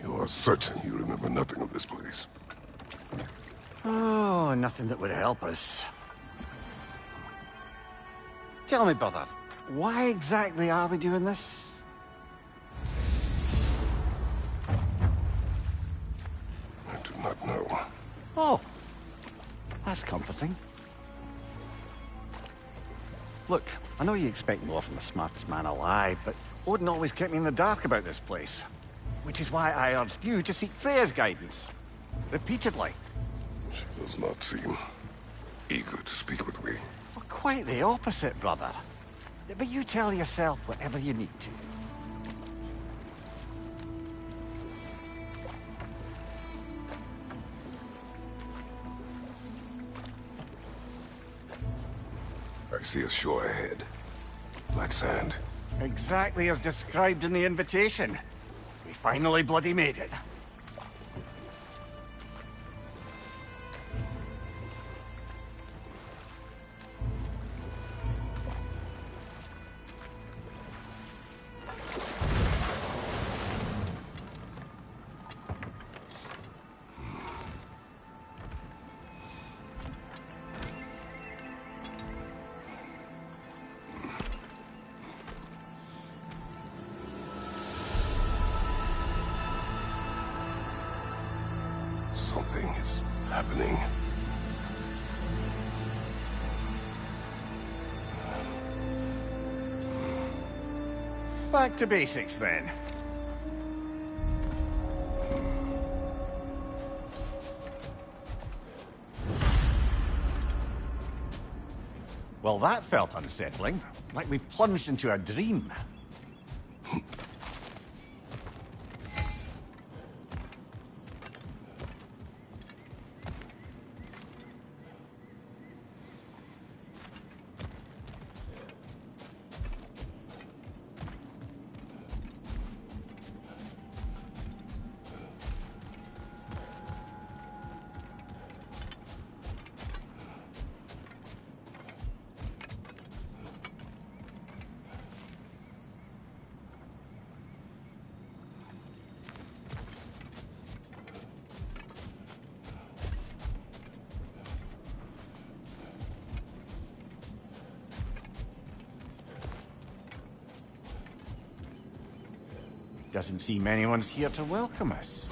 You are certain you remember nothing of this place? Oh, nothing that would help us. Tell me, brother, why exactly are we doing this? I do not know. Oh, that's comforting. Look, I know you expect more from the smartest man alive, but Odin always kept me in the dark about this place. Which is why I urged you to seek Freya's guidance. Repeatedly. She does not seem eager to speak with me. Well, quite the opposite, brother. But you tell yourself whatever you need to. I see a shore ahead. Black sand. Exactly as described in the invitation. We finally bloody made it. Something is happening. Back to basics, then. Well, that felt unsettling. Like we plunged into a dream. Doesn't seem anyone's here to welcome us.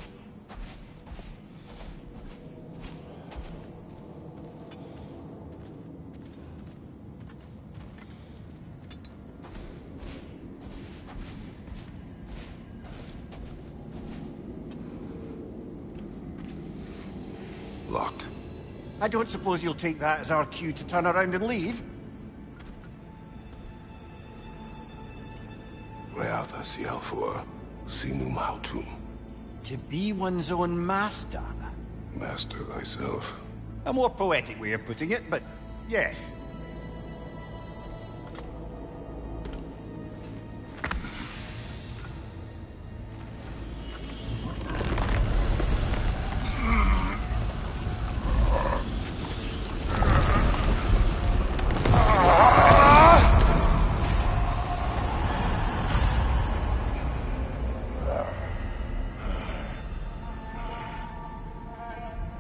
Locked. I don't suppose you'll take that as our cue to turn around and leave? Reatha Sialfor, Sinum Hautum. To be one's own master. Master thyself. A more poetic way of putting it, but yes.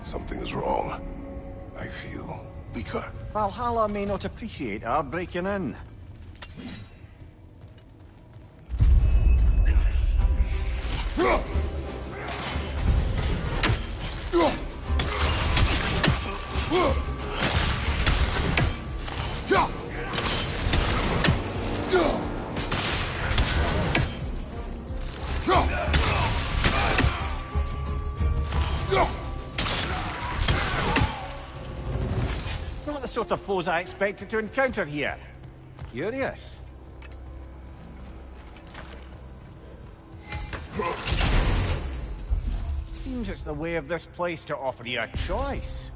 Something is wrong. I feel weaker. Valhalla may not appreciate our breaking in. Not the sort of foes I expected to encounter here. Curious. Seems it's the way of this place to offer you a choice.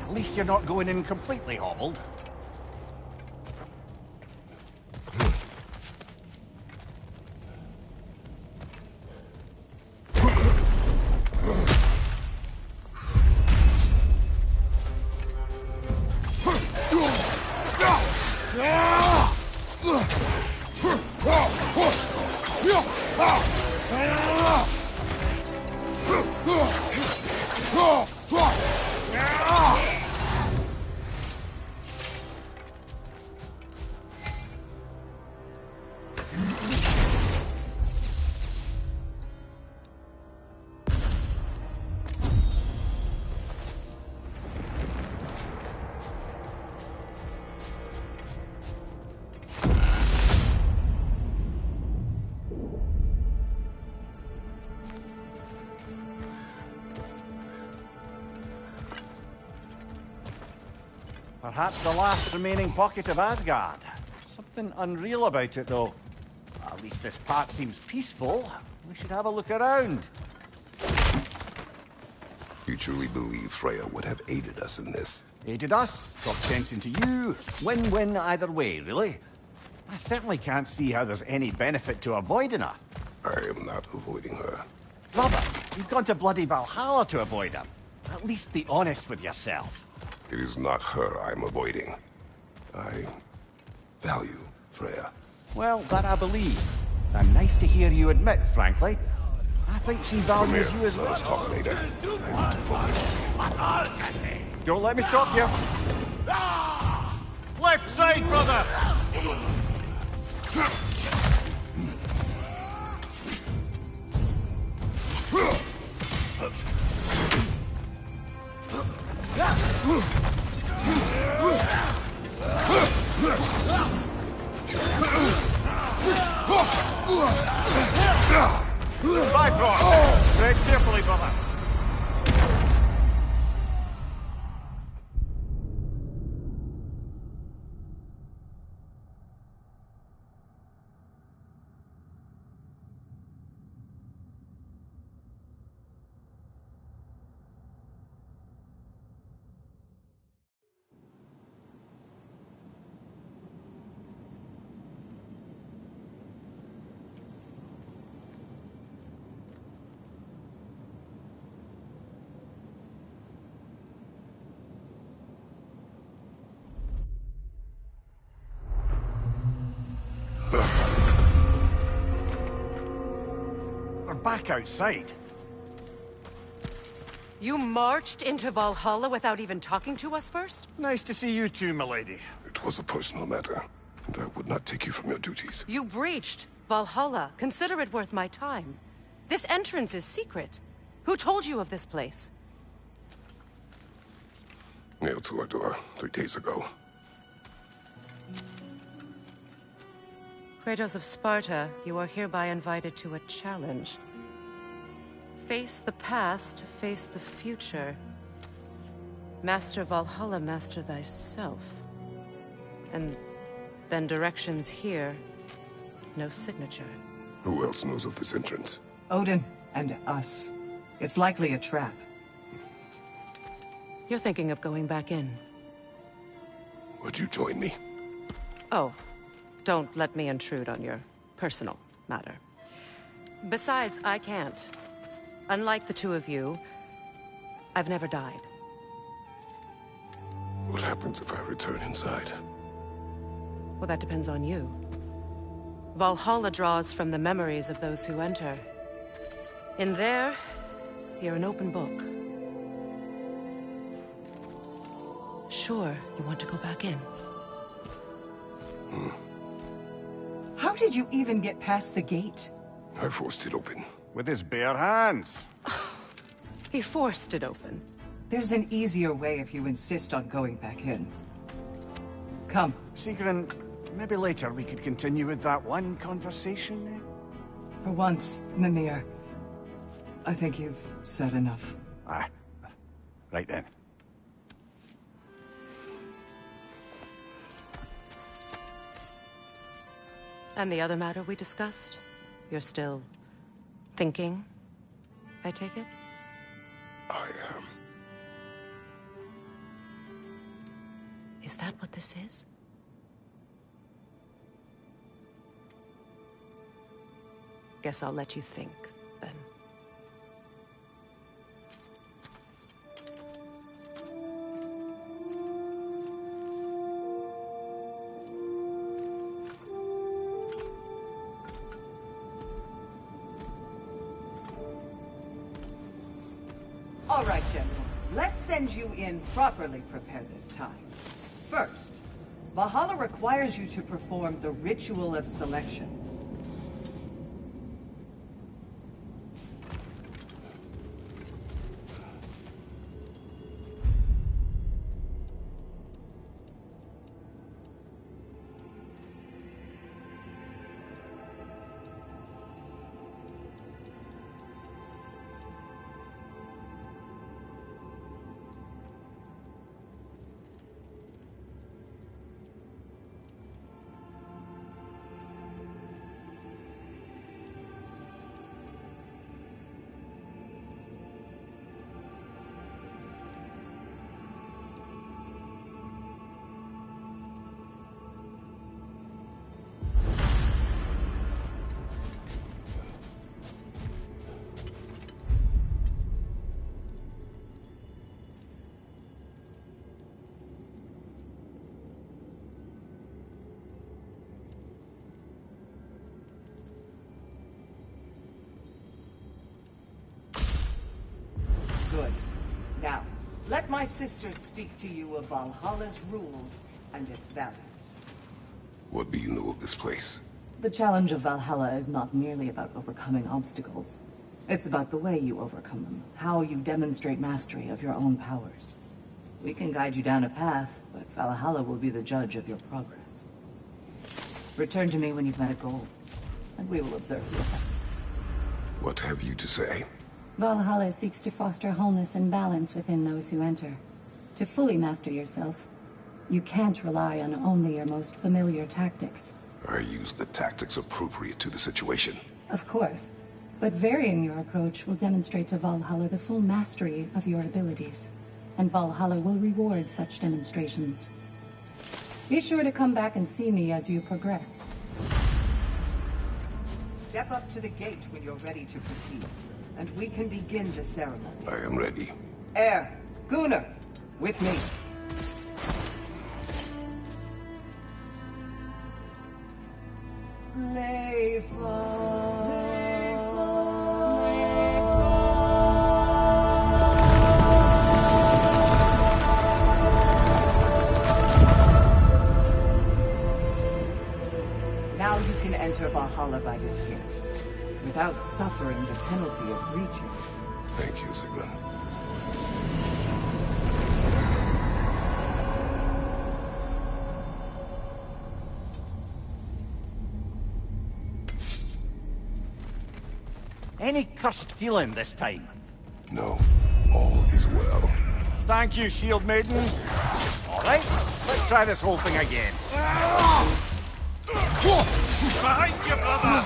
At least you're not going in completely hobbled. Perhaps the last remaining pocket of Asgard. Something unreal about it, though. At least this part seems peaceful. We should have a look around. You truly believe Freya would have aided us in this? Aided us, talked sense into you. Win-win either way, really. I certainly can't see how there's any benefit to avoiding her. I am not avoiding her. Brother, you've gone to bloody Valhalla to avoid her. At least be honest with yourself. It is not her I'm avoiding. I value Freya. Well, that I believe. And nice to hear you admit, frankly. I think she values you as well. Let's talk later. I need to focus. Don't let me stop you. Left side, brother! Bifrost! Tread carefully, brother. We're back outside. You marched into Valhalla without even talking to us first? Nice to see you too, milady. It was a personal matter, and I would not take you from your duties. You breached Valhalla. Consider it worth my time. This entrance is secret. Who told you of this place? Nailed to our door 3 days ago. Kratos of Sparta, you are hereby invited to a challenge. Face the past, face the future. Master Valhalla, master thyself. And then directions here, no signature. Who else knows of this entrance? Odin and us. It's likely a trap. You're thinking of going back in. Would you join me? Oh, don't let me intrude on your personal matter. Besides, I can't. Unlike the two of you, I've never died. What happens if I return inside? Well, that depends on you. Valhalla draws from the memories of those who enter. In there, you're an open book. Sure, you want to go back in. How did you even get past the gate? I forced it open. With his bare hands. He forced it open. There's an easier way if you insist on going back in. Come. Sigrun, maybe later we could continue with that one conversation, eh? For once, Mimir, I think you've said enough. Ah, right then. And the other matter we discussed? You're still thinking, I take it? I am. Is that what this is? Guess I'll let you think, then. All right, General. Let's send you in properly prepared this time. First, Valhalla requires you to perform the ritual of selection. let my sisters speak to you of Valhalla's rules and its values. What do you know of this place? The challenge of Valhalla is not merely about overcoming obstacles. It's about the way you overcome them, how you demonstrate mastery of your own powers. We can guide you down a path, but Valhalla will be the judge of your progress. Return to me when you've met a goal, and we will observe the effects. What have you to say? Valhalla seeks to foster wholeness and balance within those who enter. To fully master yourself, you can't rely on only your most familiar tactics. I use the tactics appropriate to the situation. Of course, but varying your approach will demonstrate to Valhalla the full mastery of your abilities, and Valhalla will reward such demonstrations. Be sure to come back and see me as you progress. Step up to the gate when you're ready to proceed, and we can begin the ceremony. I am ready. Air, Gunnar, with me. Now you can enter Valhalla by this gate, without suffering the penalty of breaching. Thank you, Sigrun. Any cursed feeling this time? No, all is well. Thank you, shield maidens. All right, let's try this whole thing again. Behind you, brother!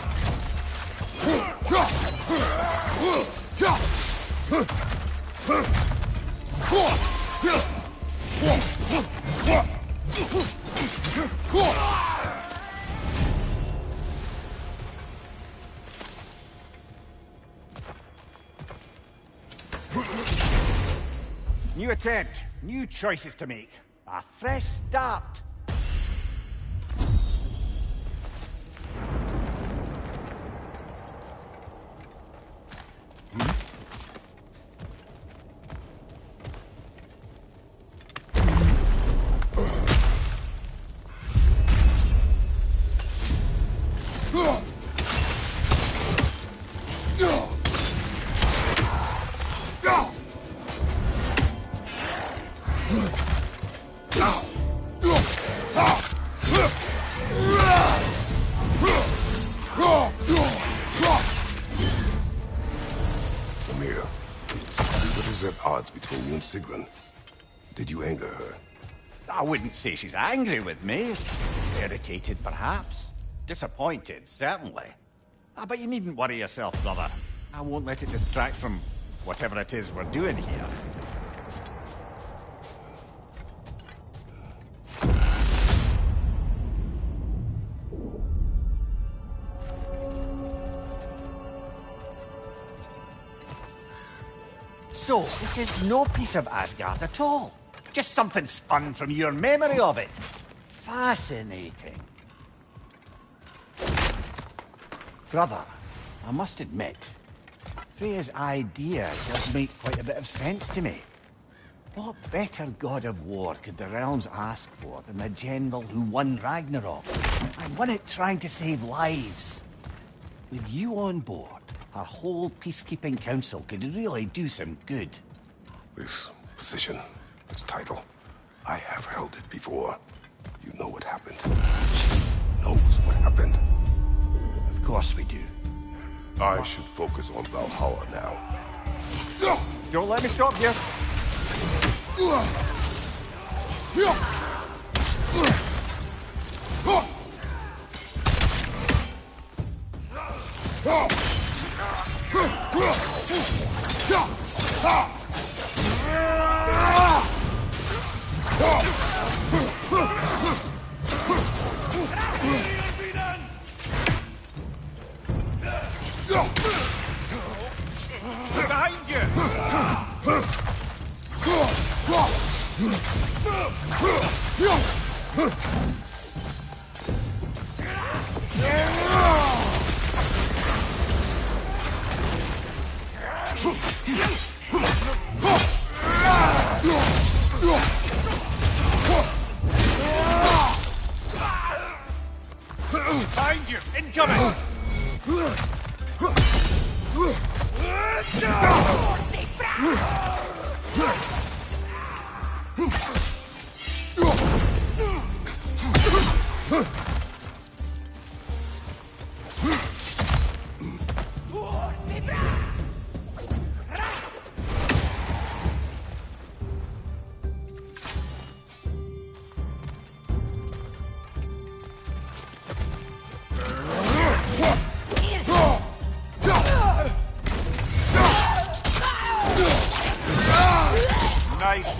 New attempt, new choices to make. A fresh start. Between you and Sigrun. Did you anger her? I wouldn't say she's angry with me. Irritated, perhaps. Disappointed, certainly. But you needn't worry yourself, brother. I won't let it distract from whatever it is we're doing here. So, this is no piece of Asgard at all. Just something spun from your memory of it. Fascinating. Brother, I must admit, Freya's idea does make quite a bit of sense to me. What better god of war could the realms ask for than the general who won Ragnarok? And won it trying to save lives. With you on board, our whole peacekeeping council could really do some good. This position, this title, I have held it before. You know what happened. She knows what happened. Of course we do. I should focus on Valhalla now. Don't let me stop you. Behind you!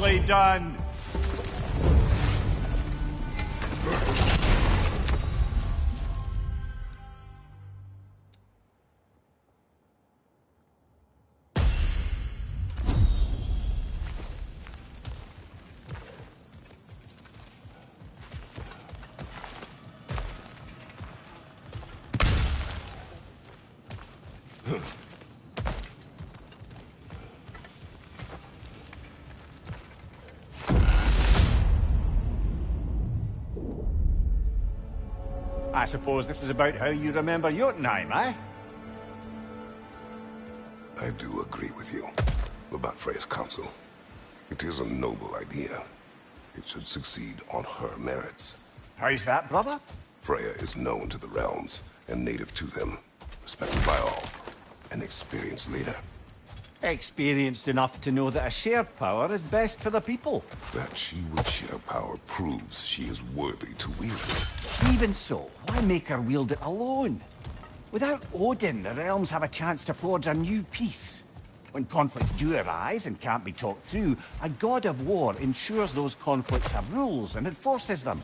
Beautifully done! I suppose this is about how you remember Jotunheim, eh? I do agree with you about Freya's council. It is a noble idea. It should succeed on her merits. How's that, brother? Freya is known to the realms and native to them, respected by all, an experienced leader. Experienced enough to know that a shared power is best for the people. That she would share power proves she is worthy to wield it. Even so, why make her wield it alone? Without Odin, the realms have a chance to forge a new peace. When conflicts do arise and can't be talked through, a god of war ensures those conflicts have rules and enforces them.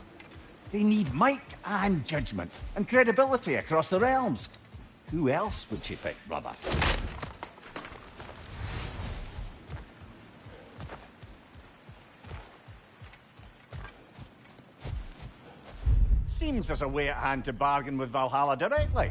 They need might and judgment, and credibility across the realms. Who else would she pick, brother? Seems there's a way at hand to bargain with Valhalla directly.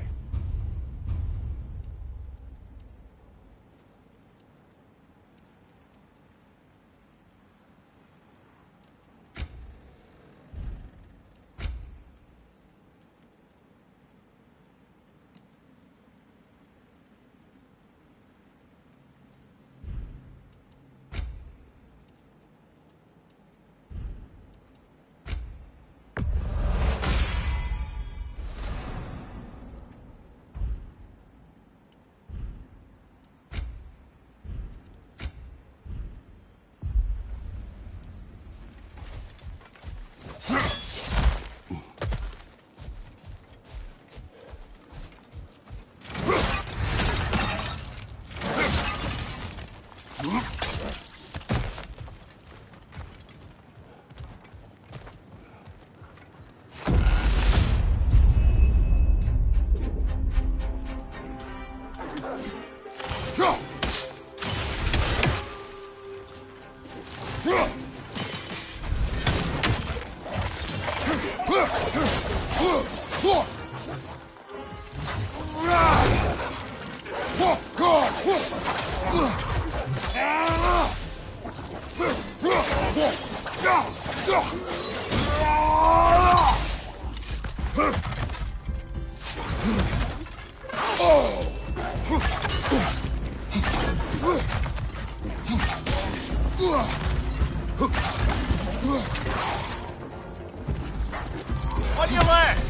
On your left!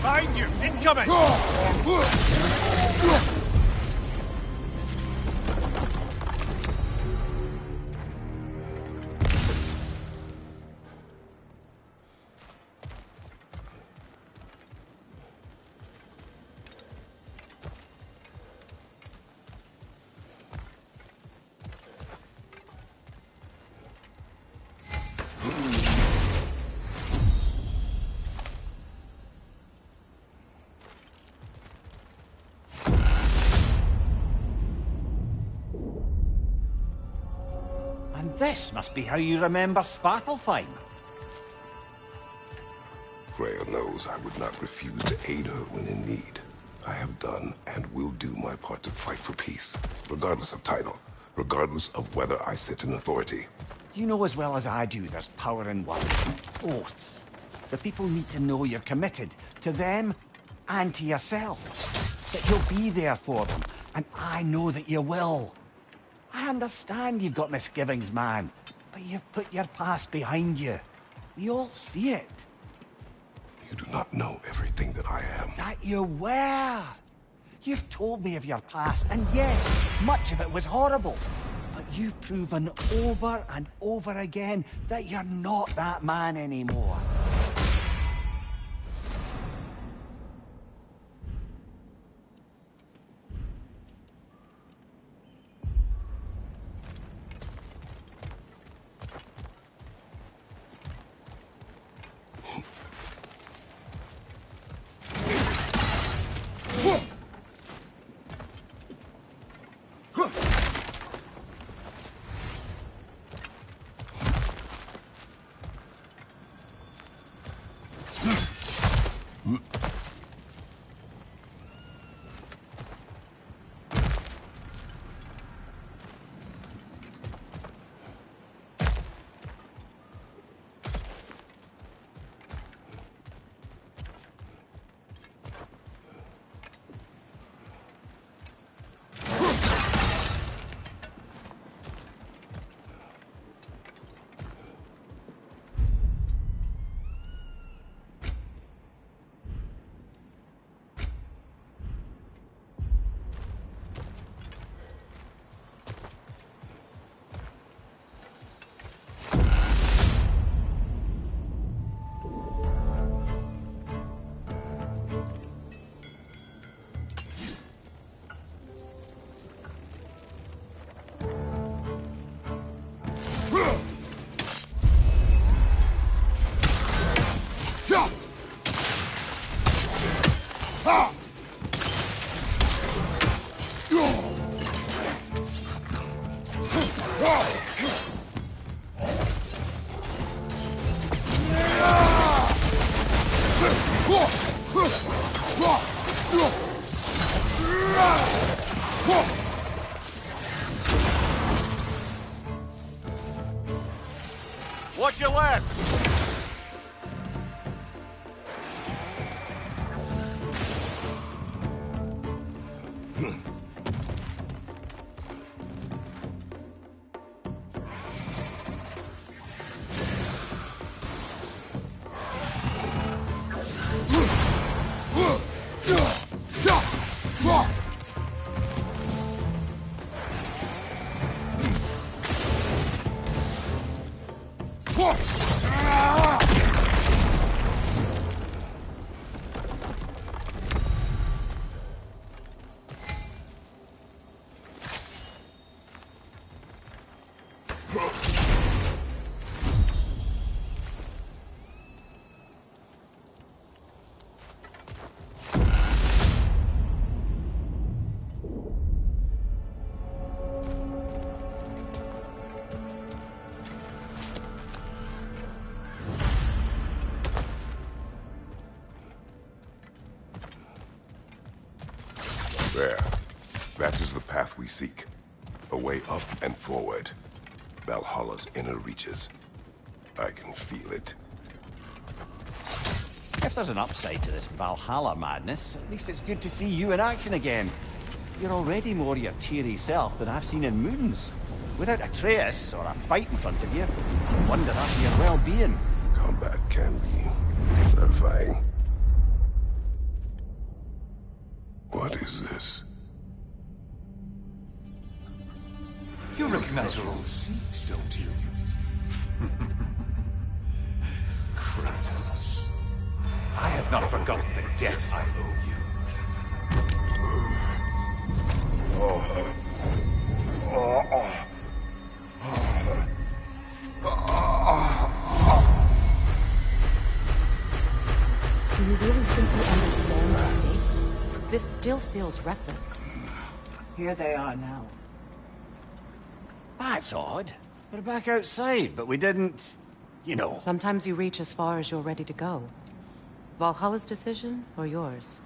Behind you! Incoming! And this must be how you remember Svartalfheim. Freya knows I would not refuse to aid her when in need. I have done and will do my part to fight for peace, regardless of title, regardless of whether I sit in authority. You know as well as I do there's power in words. Oaths. The people need to know you're committed, to them and to yourself. That you'll be there for them, and I know that you will. I understand you've got misgivings, man, But you've put your past behind you. We all see it. You do not know everything that I am. That you were. You've told me of your past, and yes, much of it was horrible. But you've proven over and over again that you're not that man anymore. Watch your left! There. That is the path we seek. A way up and forward. Valhalla's inner reaches. I can feel it. If there's an upside to this Valhalla madness, at least it's good to see you in action again. You're already more your cheery self than I've seen in moons. Without Atreus or a fight in front of you, I wonder after your well-being. Combat can be clarifying. What is this? You recognize your old seat, don't you? Kratos. I have not forgotten the debt I owe you. Do you really think you understand the stakes? This still feels reckless. Here they are now. That's odd. We're back outside, but we didn't... You know. Sometimes you reach as far as you're ready to go. Valhalla's decision, or yours?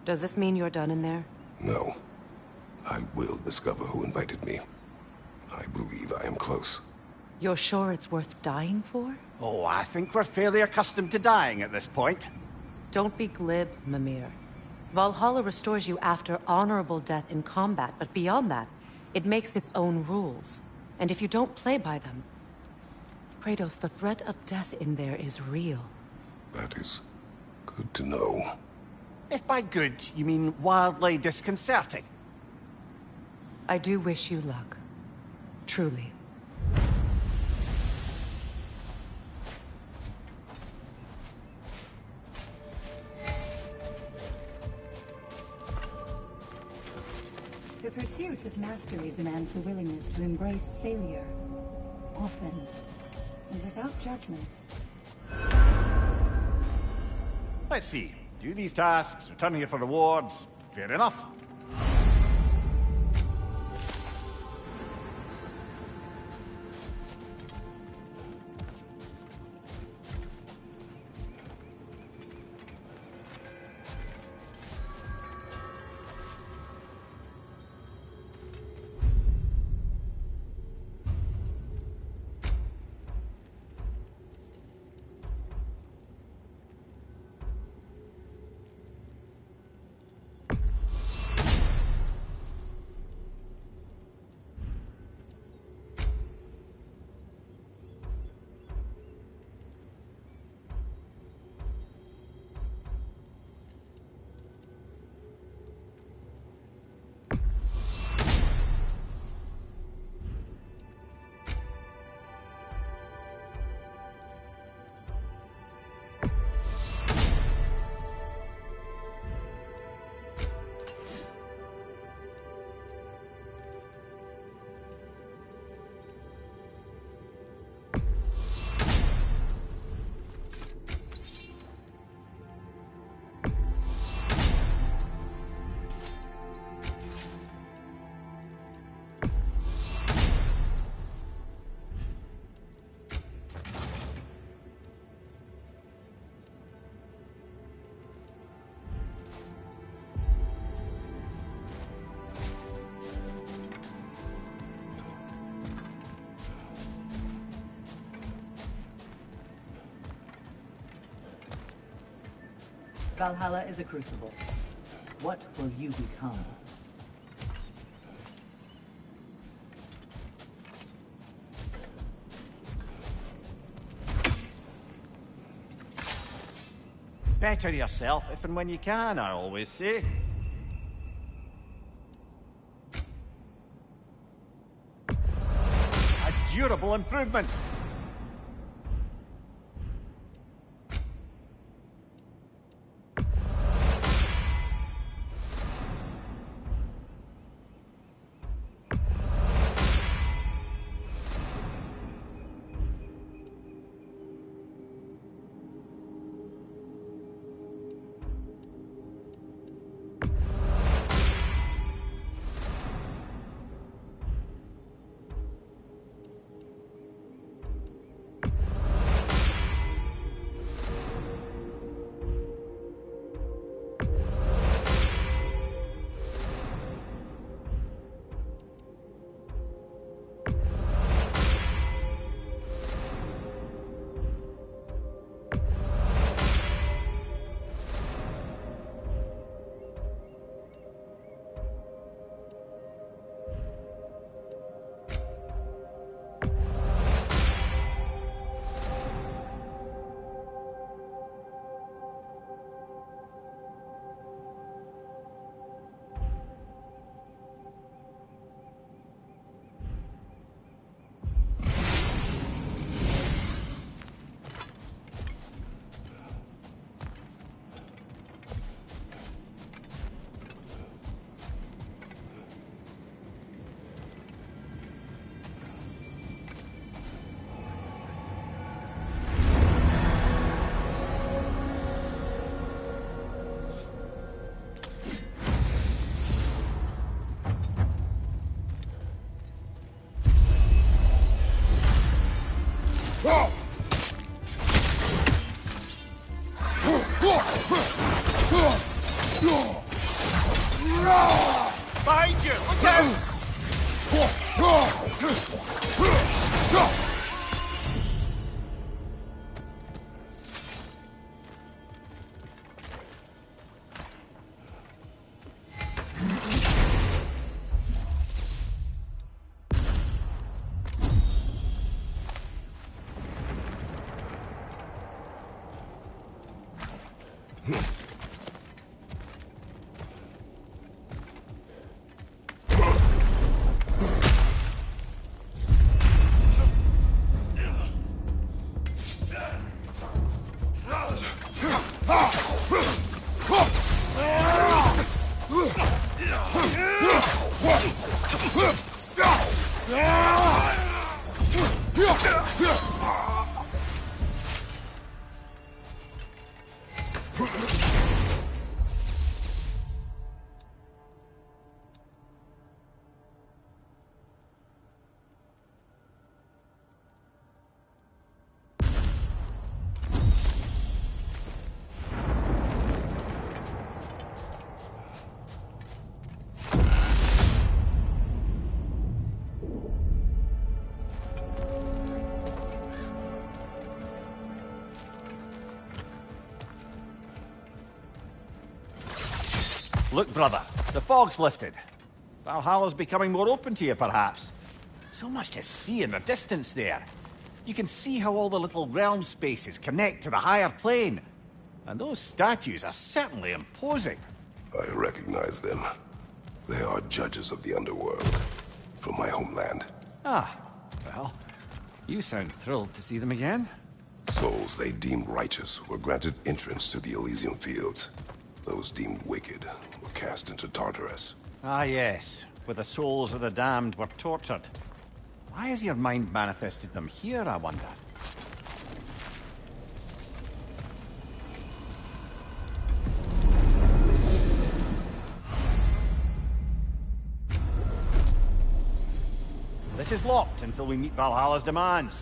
Does this mean you're done in there? No. I will discover who invited me. I believe I am close. You're sure it's worth dying for? Oh, I think we're fairly accustomed to dying at this point. Don't be glib, Mimir. Valhalla restores you after honorable death in combat, but beyond that, it makes its own rules. And if you don't play by them, Kratos, the threat of death in there is real. That is good to know. If by good, you mean wildly disconcerting. I do wish you luck. Truly. The pursuit of mastery demands the willingness to embrace failure, often, and without judgment. Let's see. Do these tasks, return here for rewards. Fair enough. Valhalla is a crucible. What will you become? Better yourself if and when you can, I always say. A durable improvement. Behind you! Look out! Look, brother, the fog's lifted. Valhalla's becoming more open to you, perhaps. So much to see in the distance there. You can see how all the little realm spaces connect to the higher plane. And those statues are certainly imposing. I recognize them. They are judges of the underworld, from my homeland. Ah, well, you sound thrilled to see them again. Souls they deemed righteous were granted entrance to the Elysium Fields. Those deemed wicked were cast into Tartarus. Ah, yes, where the souls of the damned were tortured. Why has your mind manifested them here, I wonder? This is locked until we meet Valhalla's demands.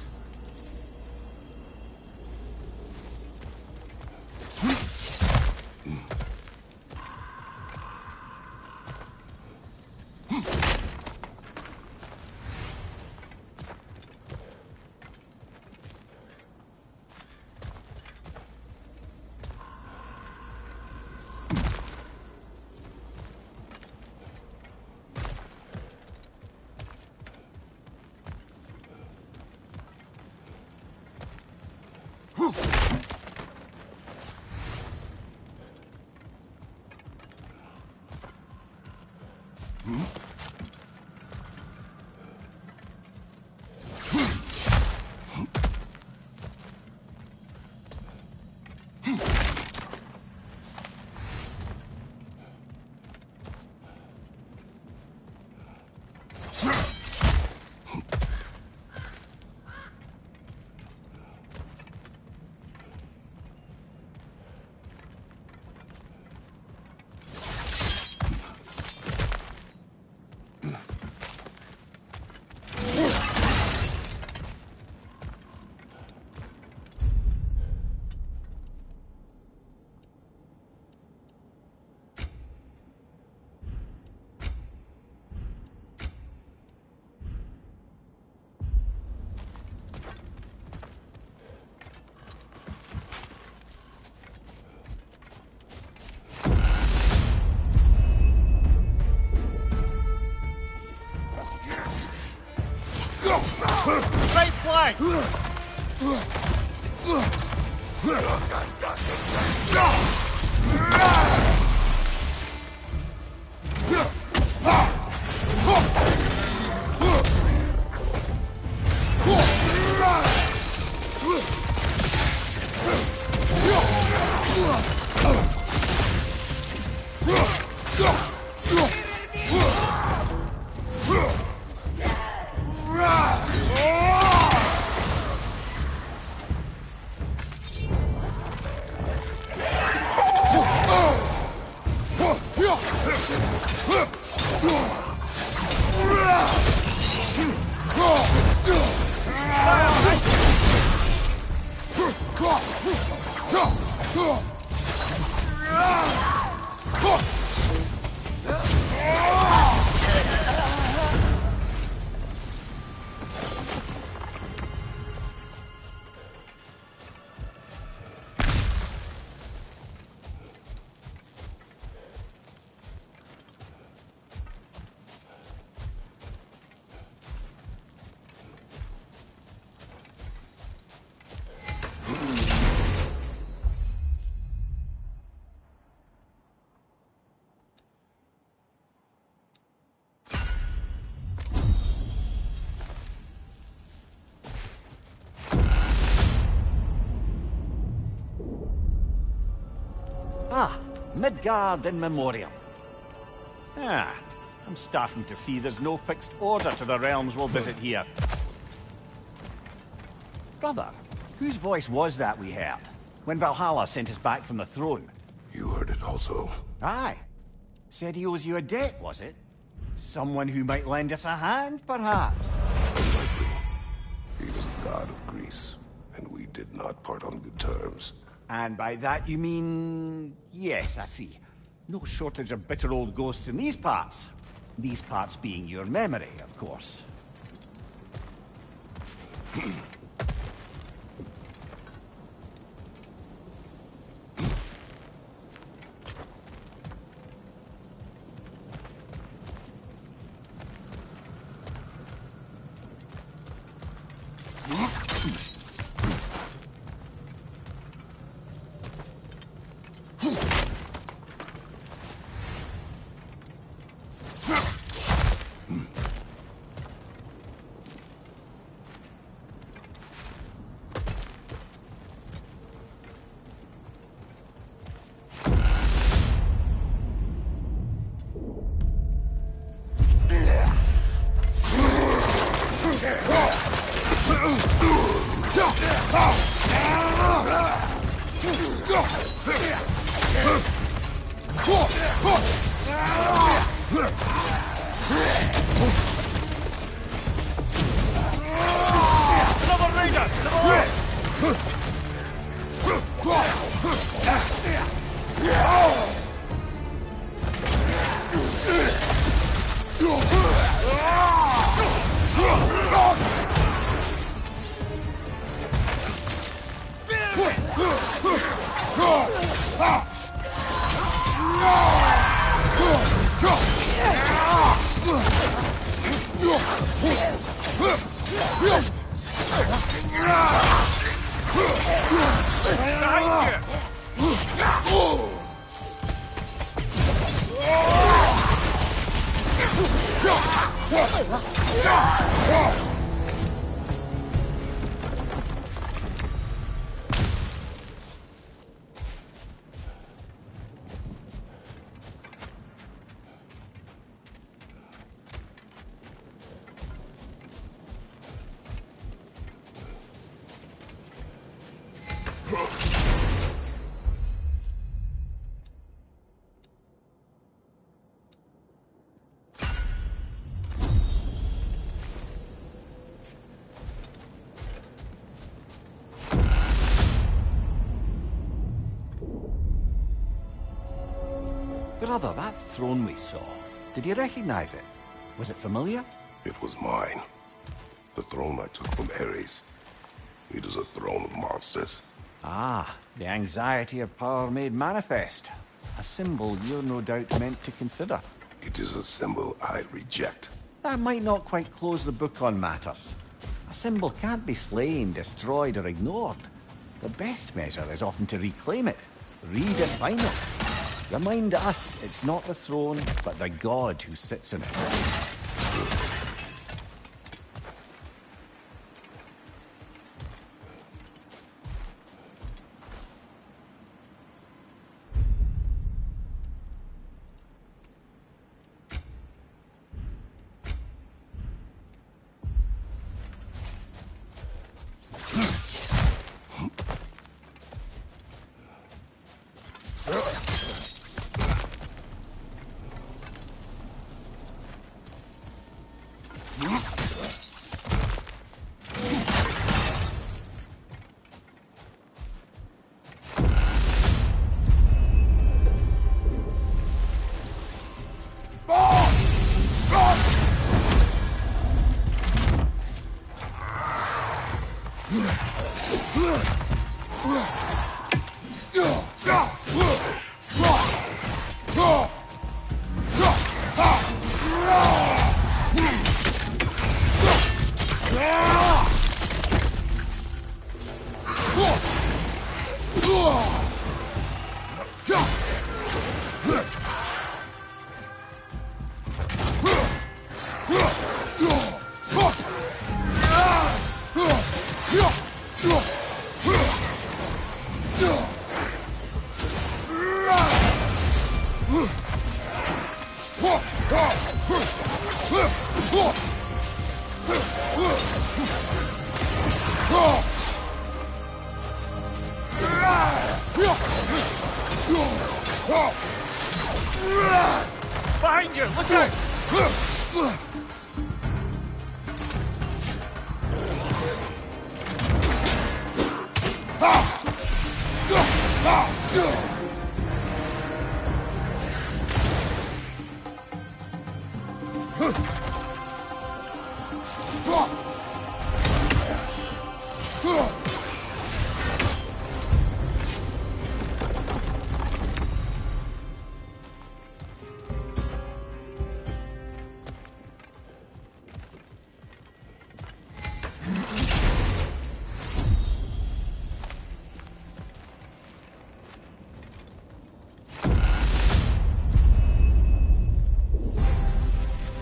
Right flank! Midgard in memoriam. Ah, I'm starting to see there's no fixed order to the realms we'll visit here. Brother, whose voice was that we heard when Valhalla sent us back from the throne? You heard it also. Aye. Said he owes you a debt, was it? Someone who might lend us a hand, perhaps? Unlikely. He was the god of Greece, and we did not part on good terms. And by that you mean... Yes, I see. No shortage of bitter old ghosts in these parts. These parts being your memory, of course. Brother, that throne we saw, did you recognize it? Was it familiar? It was mine. The throne I took from Ares. It is a throne of monsters. Ah, the anxiety of power made manifest. A symbol you're no doubt meant to consider. It is a symbol I reject. That might not quite close the book on matters. A symbol can't be slain, destroyed, or ignored. The best measure is often to reclaim it, redefine it. Remind us it's not the throne, but the god who sits in it. Behind you! Look out!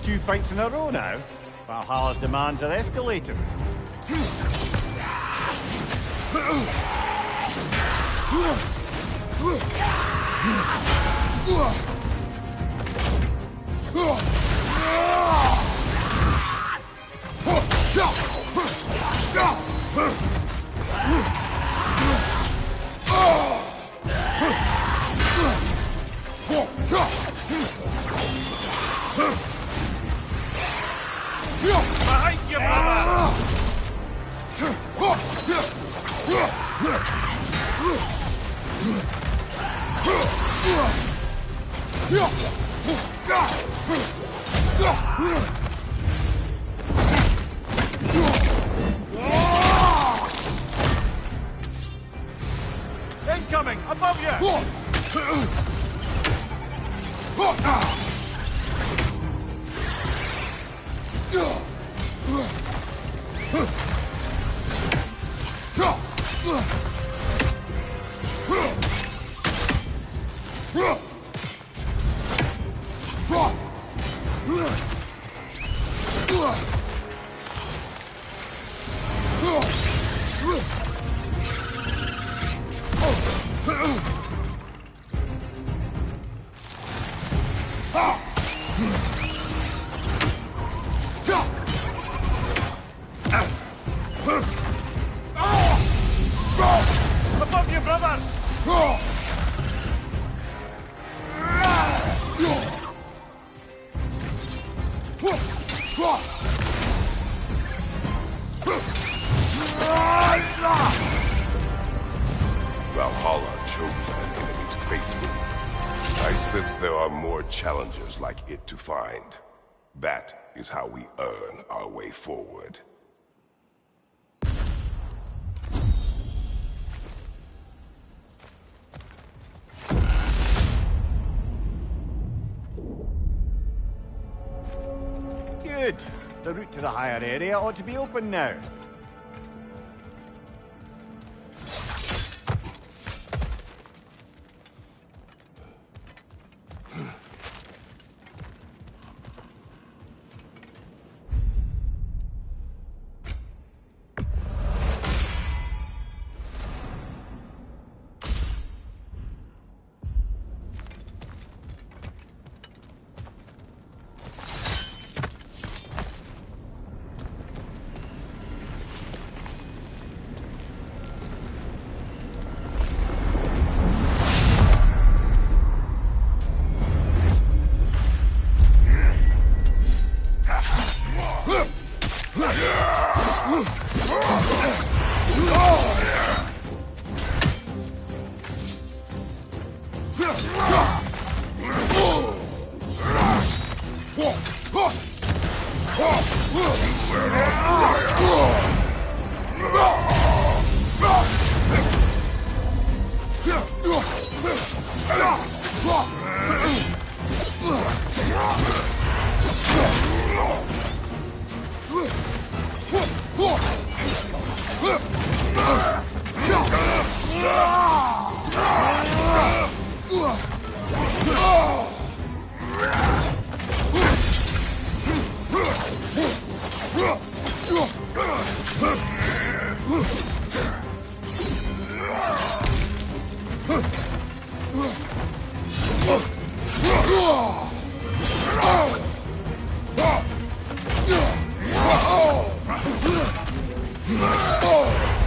Two fights in a row now. Valhalla's demands are escalating. Behind you, brother! Incoming! Above you! Above you, brother! Valhalla chose an enemy to face me. I sense there are more challengers like it to find. That is how we earn our way forward. Good. The route to the higher area ought to be open now. Oh!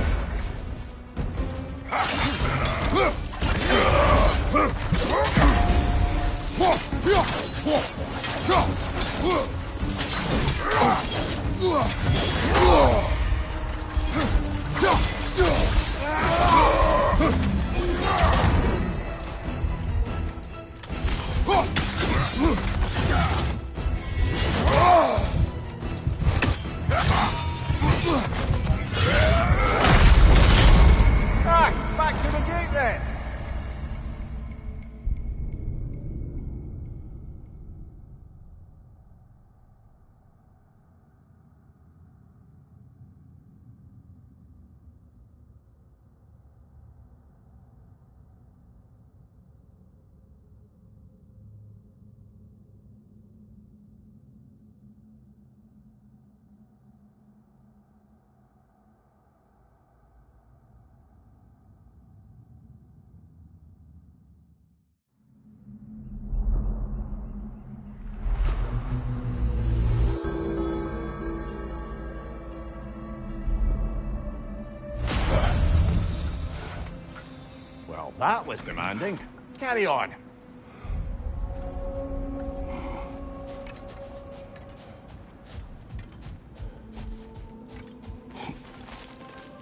that was demanding. Carry on.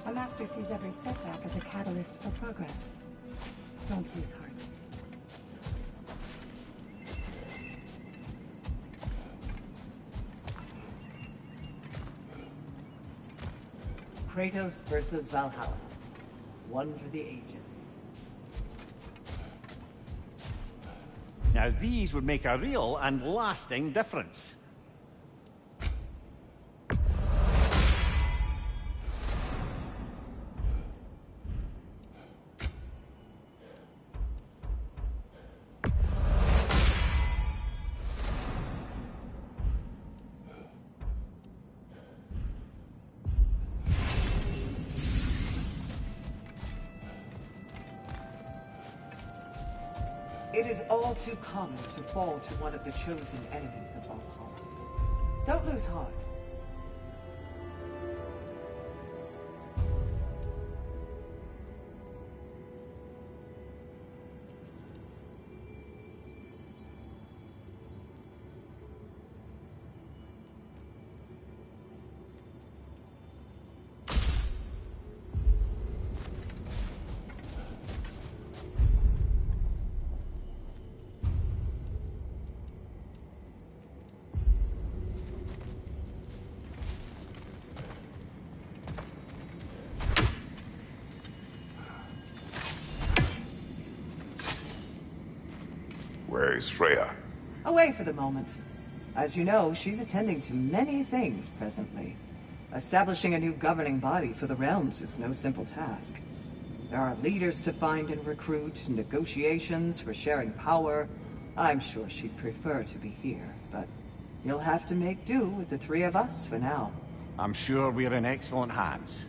A master sees every setback as a catalyst for progress. Don't lose heart. Kratos versus Valhalla. One for the ages. Now these would make a real and lasting difference. It is all too common to fall to one of the chosen enemies of Valhalla. Don't lose heart. Where is Freya? Away for the moment. As you know, she's attending to many things presently. Establishing a new governing body for the realms is no simple task. There are leaders to find and recruit, negotiations for sharing power. I'm sure she'd prefer to be here, but you'll have to make do with the three of us for now. I'm sure we're in excellent hands.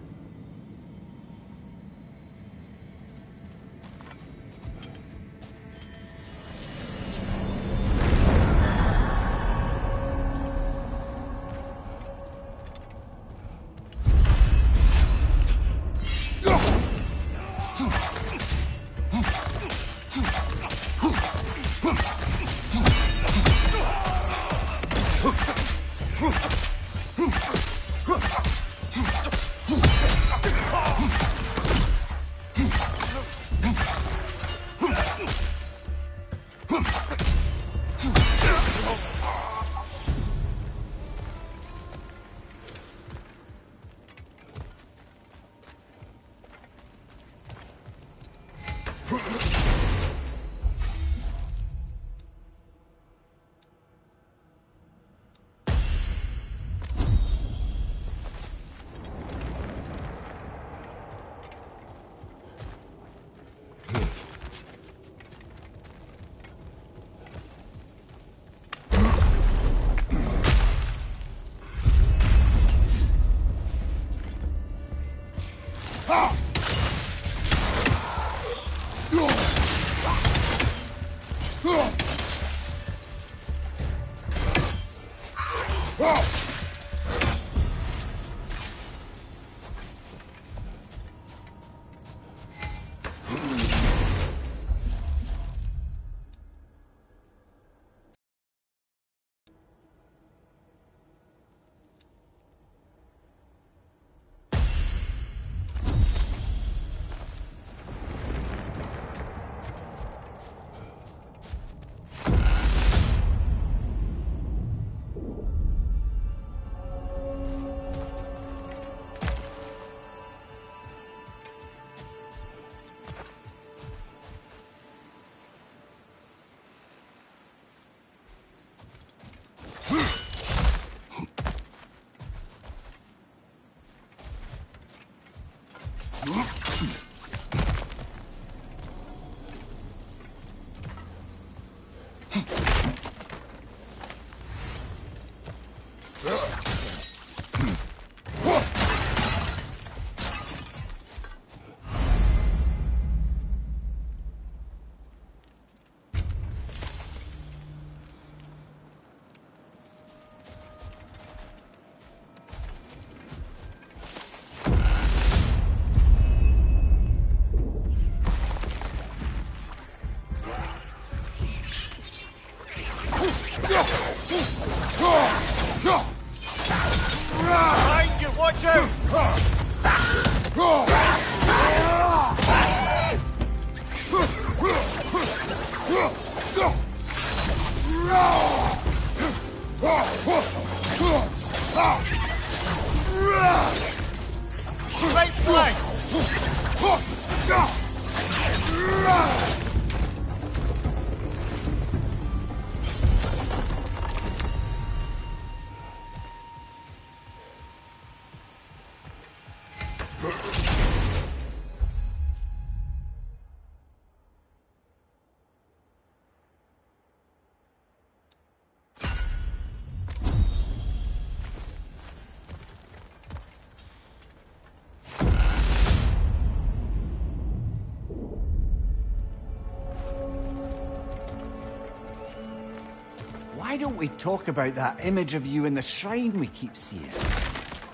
Why don't we talk about that image of you in the shrine we keep seeing?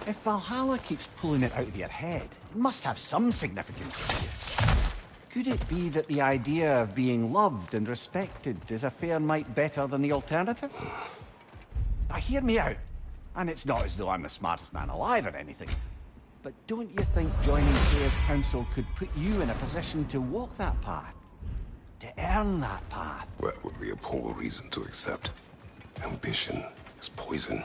If Valhalla keeps pulling it out of your head, it must have some significance to you. Could it be that the idea of being loved and respected is a fair mite better than the alternative? Now hear me out, and it's not as though I'm the smartest man alive or anything, but don't you think joining Freya's council could put you in a position to walk that path? To earn that path? That would be a poor reason to accept. Ambition is poison.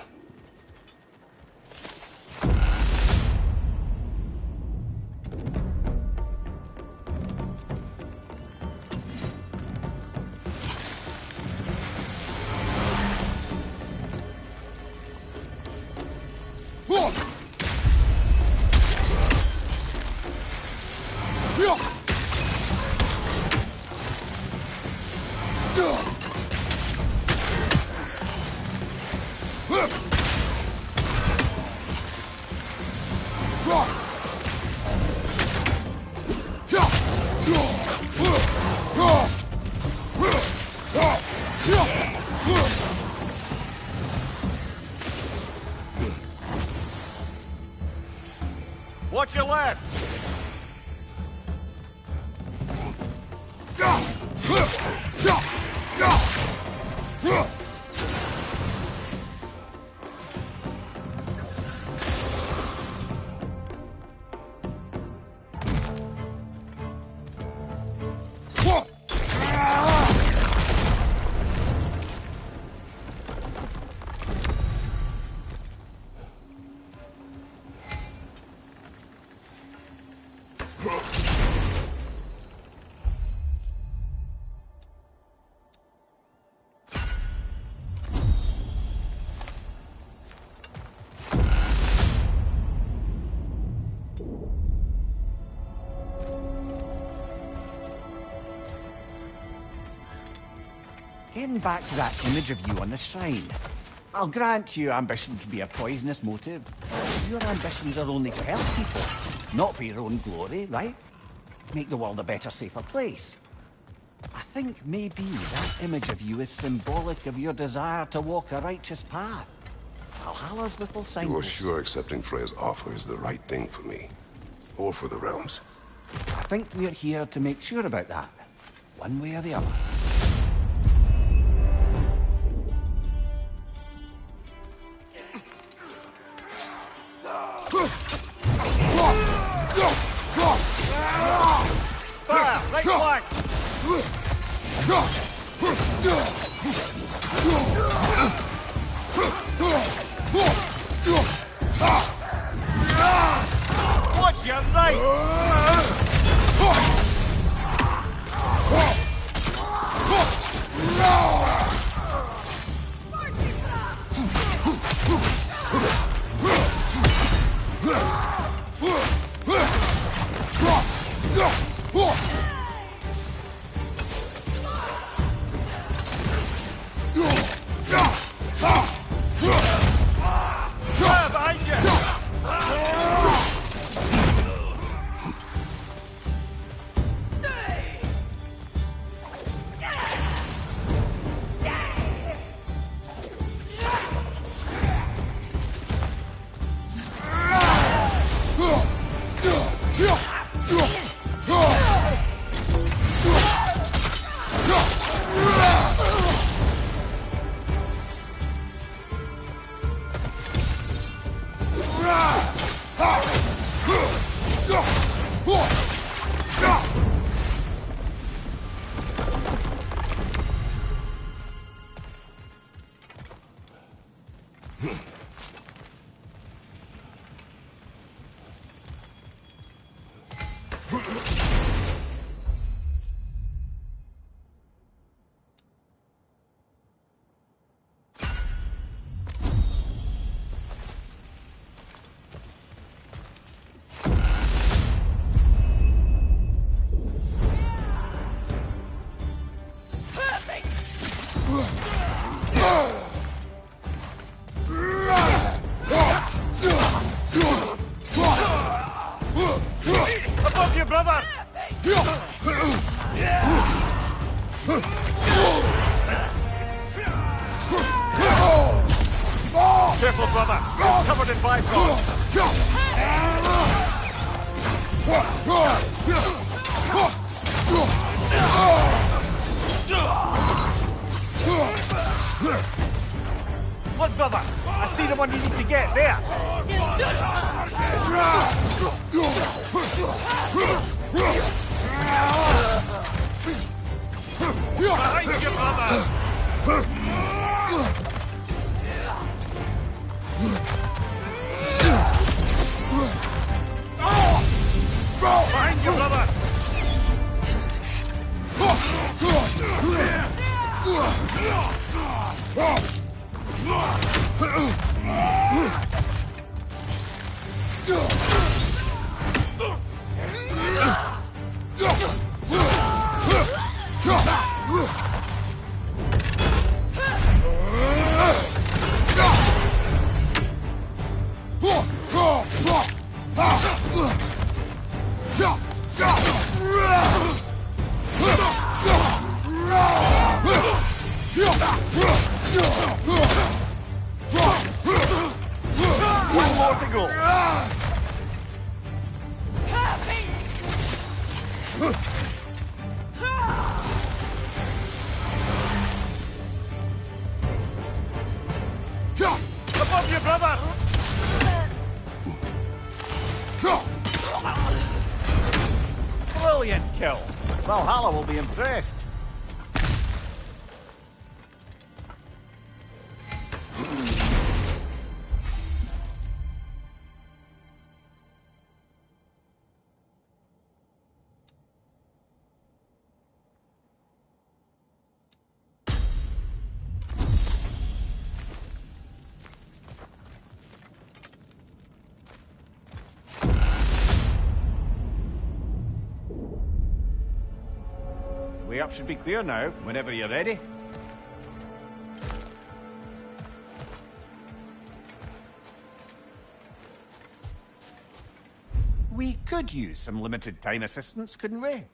Watch your left! Getting back to that image of you on the shrine. I'll grant you ambition can be a poisonous motive. Your ambitions are only to help people, not for your own glory, right? Make the world a better, safer place. I think maybe that image of you is symbolic of your desire to walk a righteous path. Valhalla's little signpost. You are sure accepting Freya's offer is the right thing for me? Or for the realms? I think we're here to make sure about that, one way or the other. Fire! Right flank! Watch your right! Above you, brother! Careful, brother! You're covered in bipod! Look, brother! I see the one you need to get there! Behind you, brother! Behind you, brother! One more to go. Above you, brother! Brilliant kill. Valhalla will be impressed. Way up should be clear now, whenever you're ready. We could use some limited time assistance, couldn't we?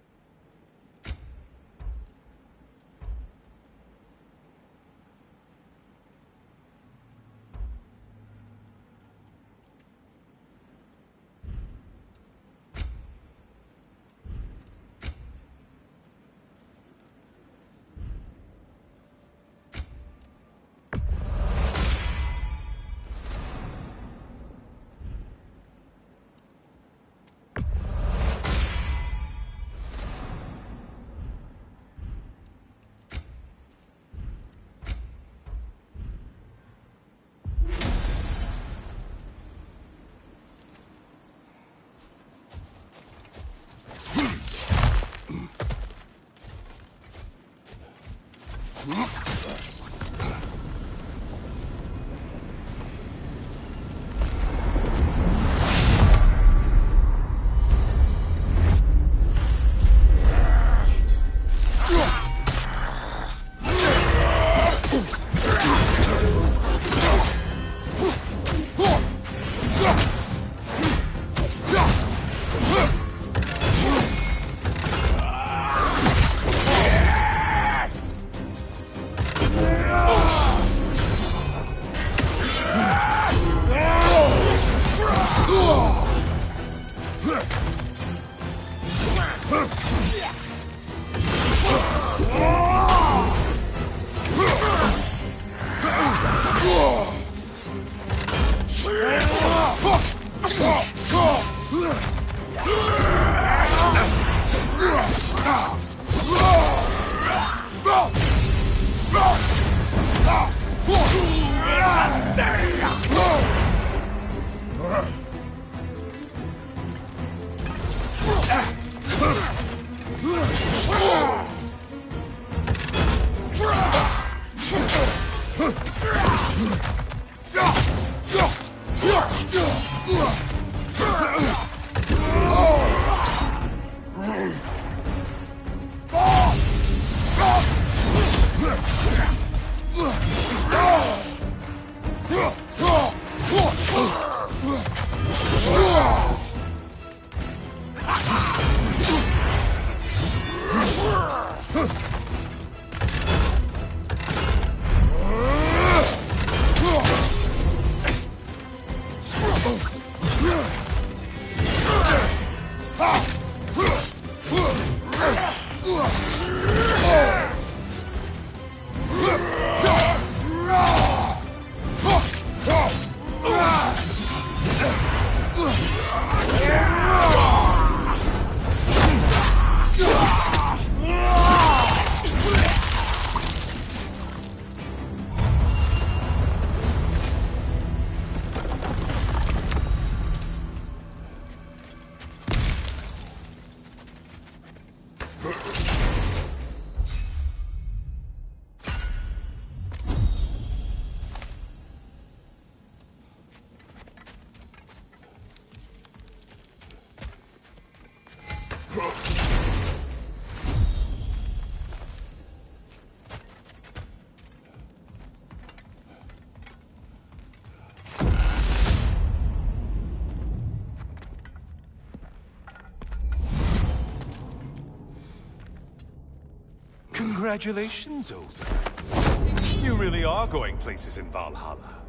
Congratulations, old friend. You really are going places in Valhalla.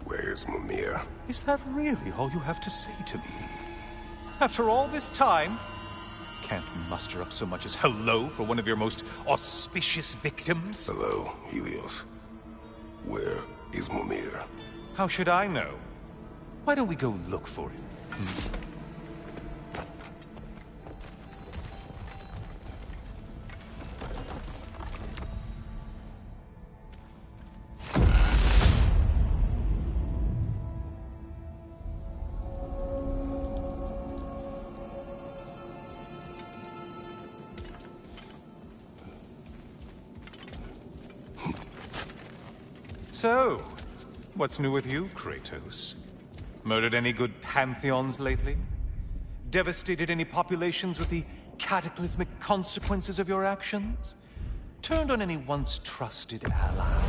Where's Mimir? Is that really all you have to say to me? After all this time, can't muster up so much as hello for one of your most auspicious victims? Hello, Helios. Where is Mimir? How should I know? Why don't we go look for him? So, what's new with you, Kratos? Murdered any good pantheons lately? Devastated any populations with the cataclysmic consequences of your actions? Turned on any once trusted ally?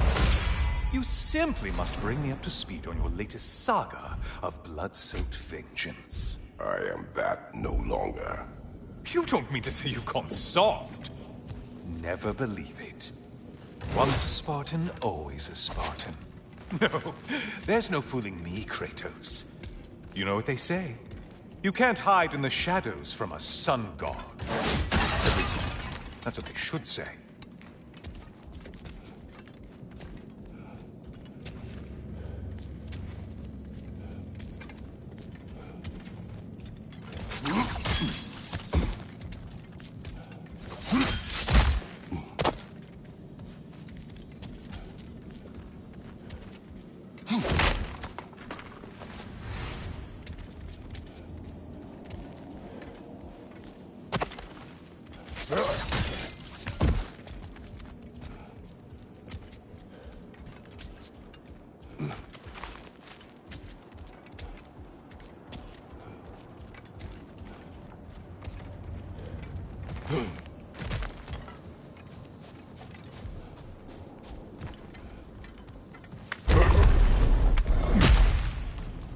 You simply must bring me up to speed on your latest saga of blood-soaked vengeance. I am that no longer. You don't mean to say you've gone soft? Never believe it. Once a Spartan, always a Spartan. No, there's no fooling me, Kratos. You know what they say. You can't hide in the shadows from a sun god. At least, that's what they should say.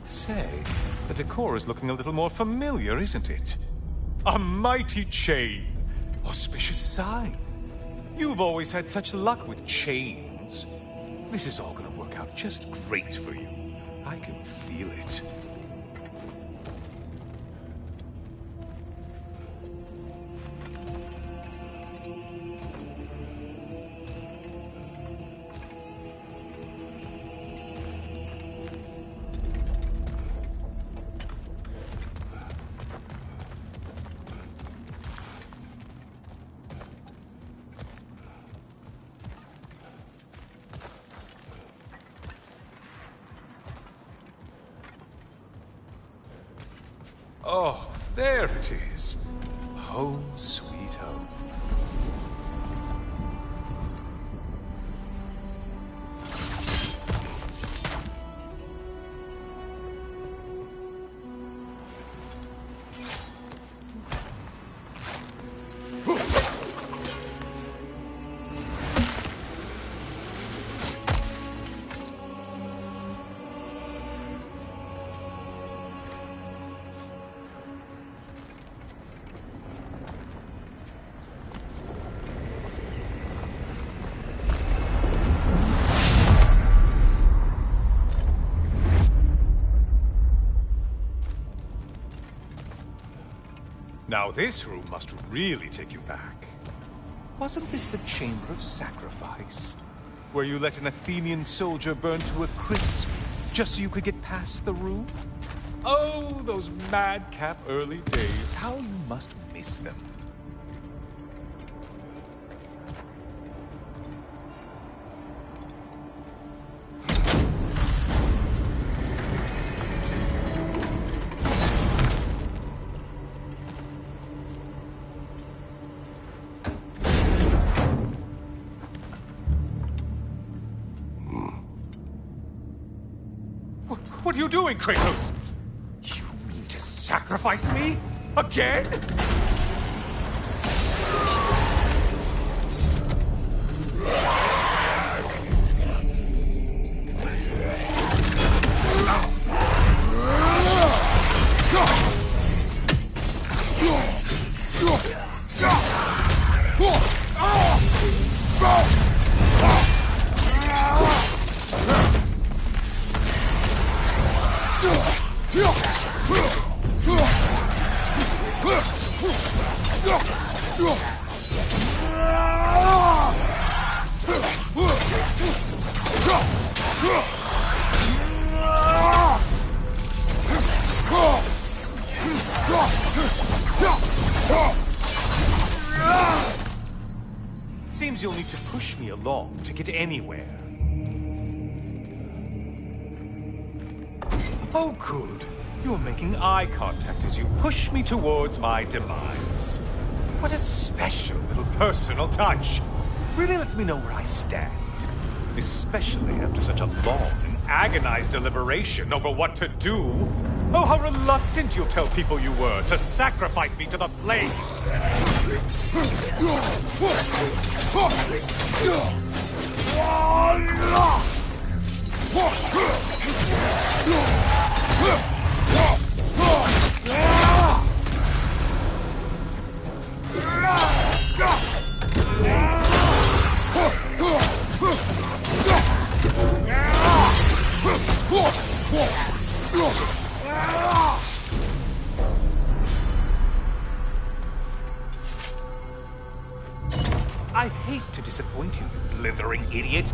Say, the decor is looking a little more familiar, isn't it? A mighty chain. Auspicious sign. You've always had such luck with chains. This is all gonna work out just great for you. I can feel it. Oh, there it is. Home sweet home. Now this room must really take you back. Wasn't this the Chamber of Sacrifice? Where you let an Athenian soldier burn to a crisp just so you could get past the room? Oh, those madcap early days. How you must miss them. What are you doing, Kratos? You mean to sacrifice me? Again? Seems you'll need to push me along to get anywhere. Oh, good. You're making eye contact as you push me towards my demise. What a special little personal touch. Really lets me know where I stand. Especially after such a long and agonized deliberation over what to do. Oh, how reluctant you'll tell people you were to sacrifice me to the flame. I hate to disappoint you, you blithering idiot.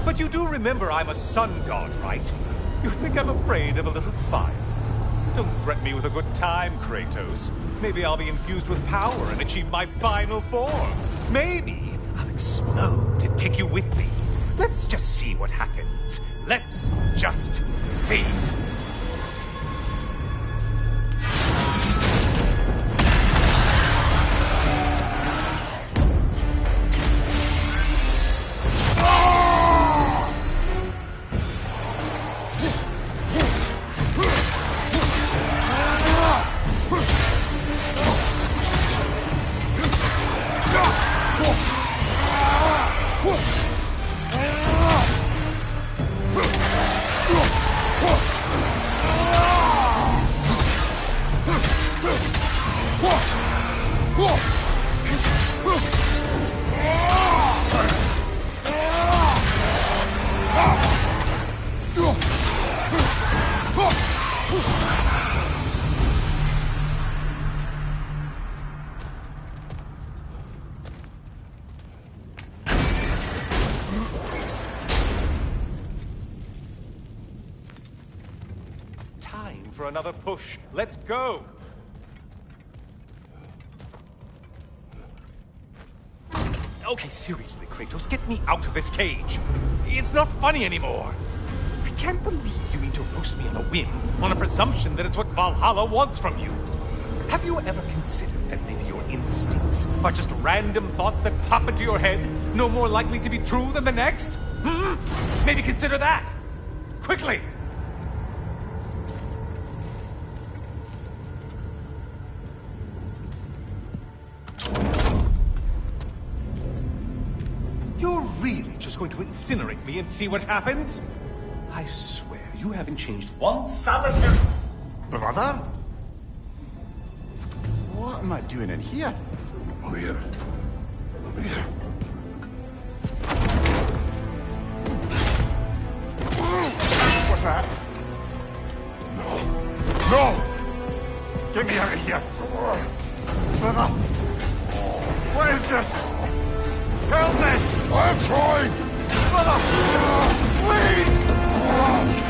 But you do remember I'm a sun god, right? You think I'm afraid of a little fire? Don't threaten me with a good time, Kratos. Maybe I'll be infused with power and achieve my final form. Maybe I'll explode and take you with me. Let's just see what happens. Let's just see. For another push. Let's go! Okay, seriously, Kratos, get me out of this cage. It's not funny anymore. I can't believe you mean to roast me on a whim, on a presumption that it's what Valhalla wants from you. Have you ever considered that maybe your instincts are just random thoughts that pop into your head, no more likely to be true than the next? Maybe consider that! Quickly! You're really just going to incinerate me and see what happens? I swear, you haven't changed one solitary... Brother? What am I doing in here? Over here. Over here. What's that? No. No! Get me out of here! Brother! What is this? Help me! I'm trying! Brother! Please!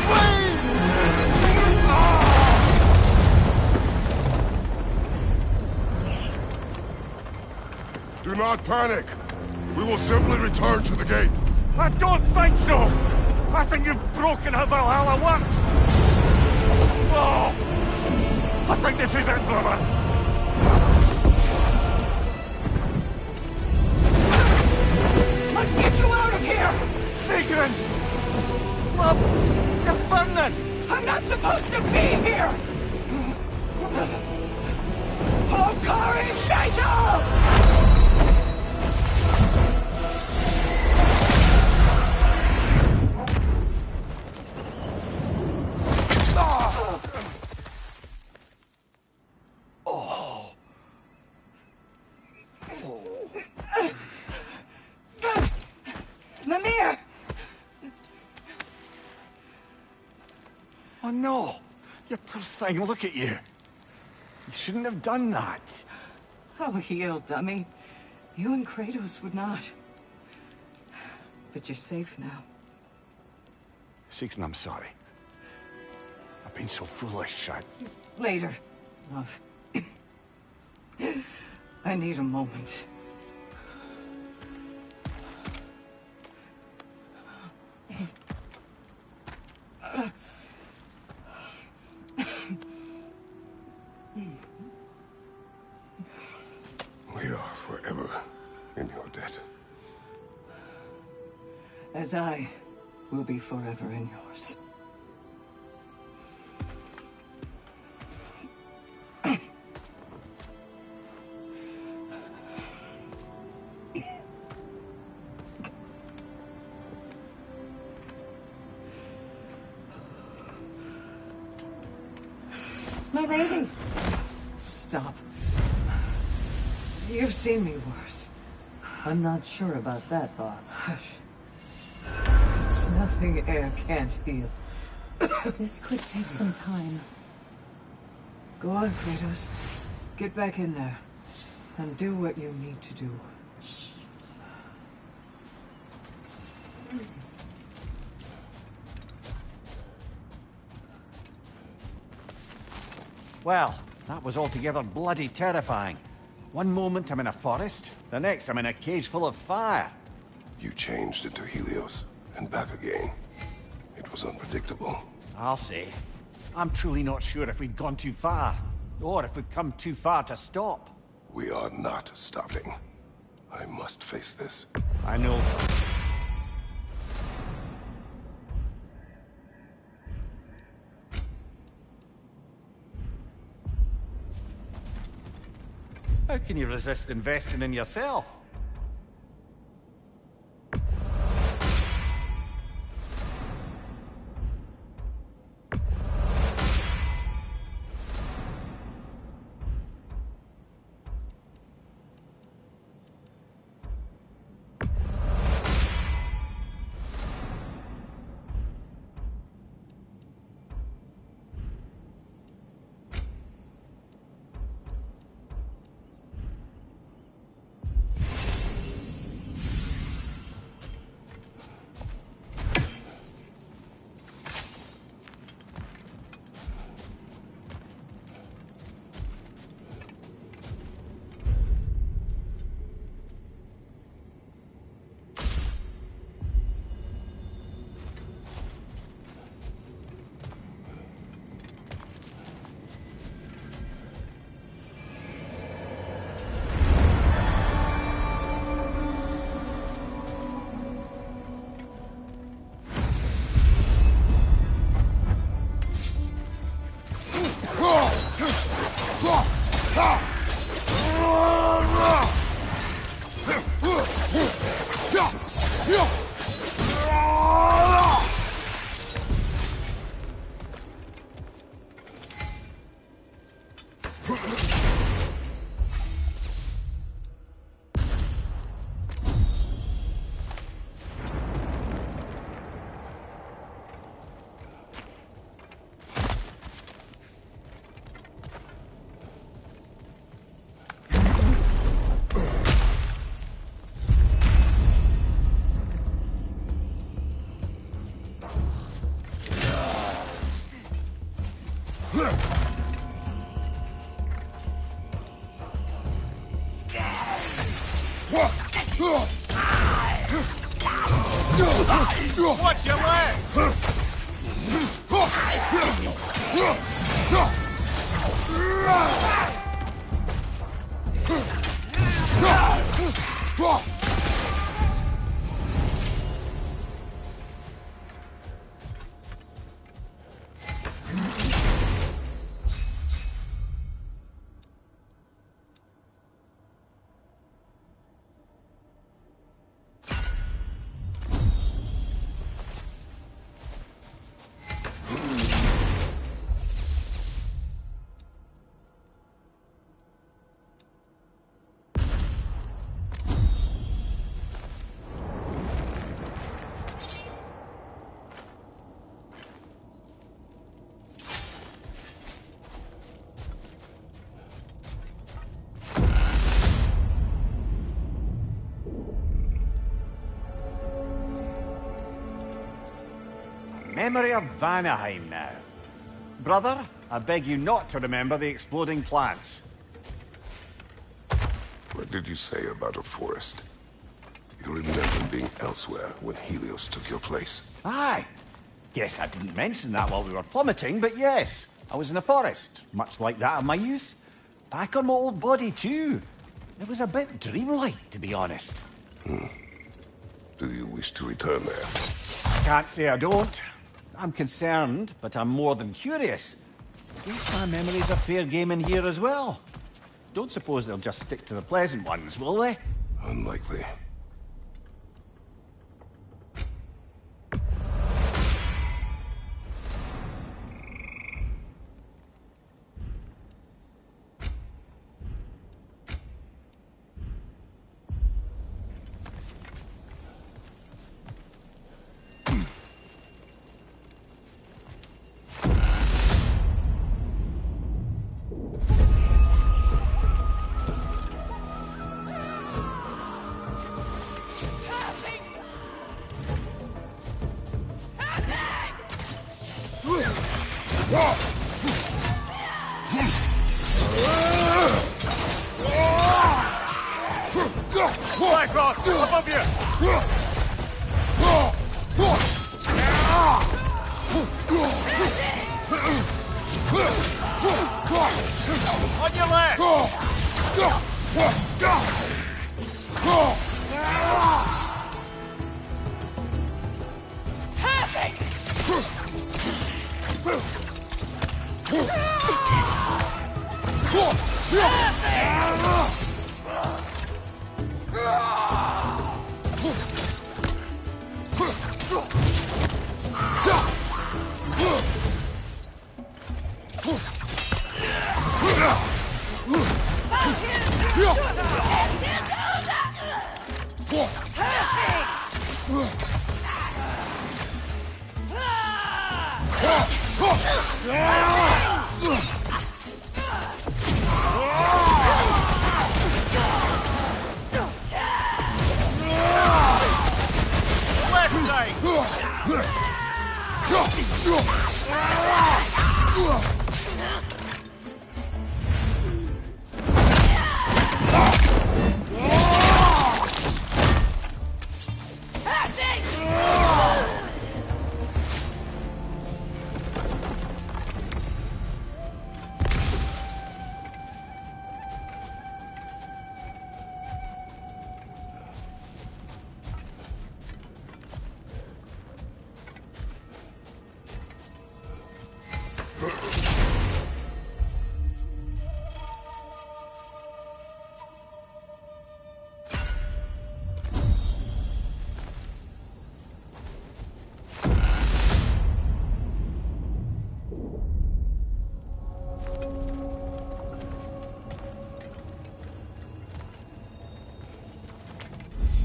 Please! Do not panic. We will simply return to the gate. I don't think so! I think you've broken how Valhalla works! Oh! I think this is it, brother! Let's get you out of here! Sigrun! Love! You're burning! I'm not supposed to be here! Hokari Fatal! Oh no! You poor thing, look at you. You shouldn't have done that. Oh, heal, dummy. You and Kratos would not. But you're safe now. Seeker, I'm sorry. I've been so foolish. Later, love. I need a moment. We are forever in your debt. As I will be forever in yours. My lady! Stop. You've seen me worse. I'm not sure about that, boss. Hush. It's nothing air can't heal. This could take some time. Go on, Kratos. Get back in there. And do what you need to do. Shh. Well, that was altogether bloody terrifying. One moment I'm in a forest, the next I'm in a cage full of fire. You changed into Helios, and back again. It was unpredictable. I'll say. I'm truly not sure if we've gone too far, or if we've come too far to stop. We are not stopping. I must face this. I know. How can you resist investing in yourself? Watch your leg! memory of Vanaheim now. Brother, I beg you not to remember the exploding plants. What did you say about a forest? You remember being elsewhere when Helios took your place. Aye. Guess I didn't mention that while we were plummeting, but yes. I was in a forest, much like that of my youth. Back on my old body, too. It was a bit dreamlike, to be honest. Do you wish to return there? Can't say I don't. I'm concerned, but I'm more than curious. Guess my memories are fair game in here as well. Don't suppose they'll just stick to the pleasant ones, will they? Unlikely. Blackrock, above you! On your left!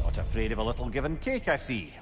Not afraid of a little give and take, I see.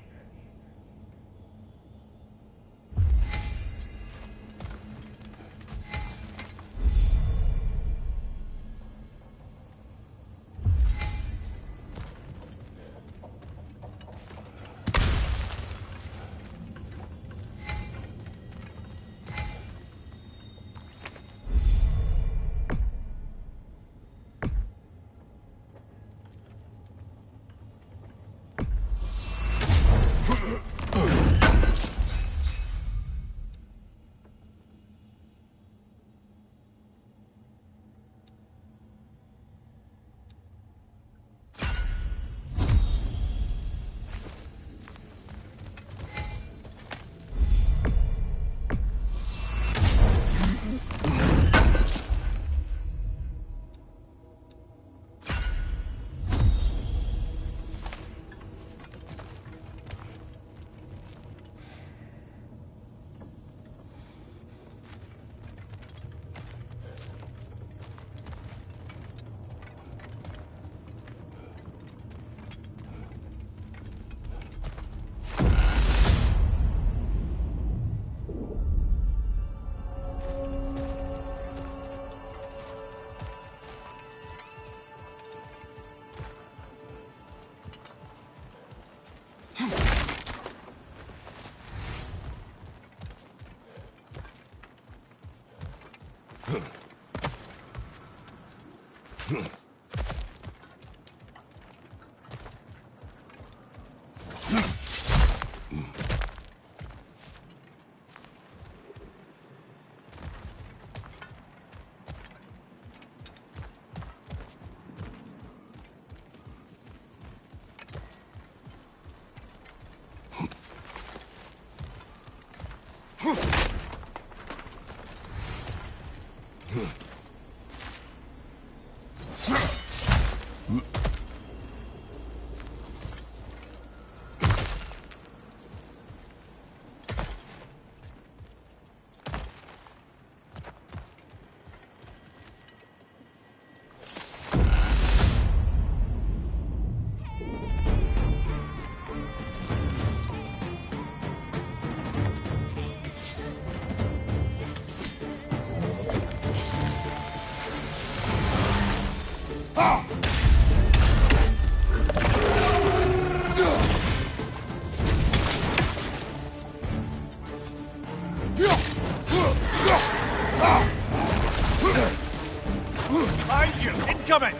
Behind you! Incoming!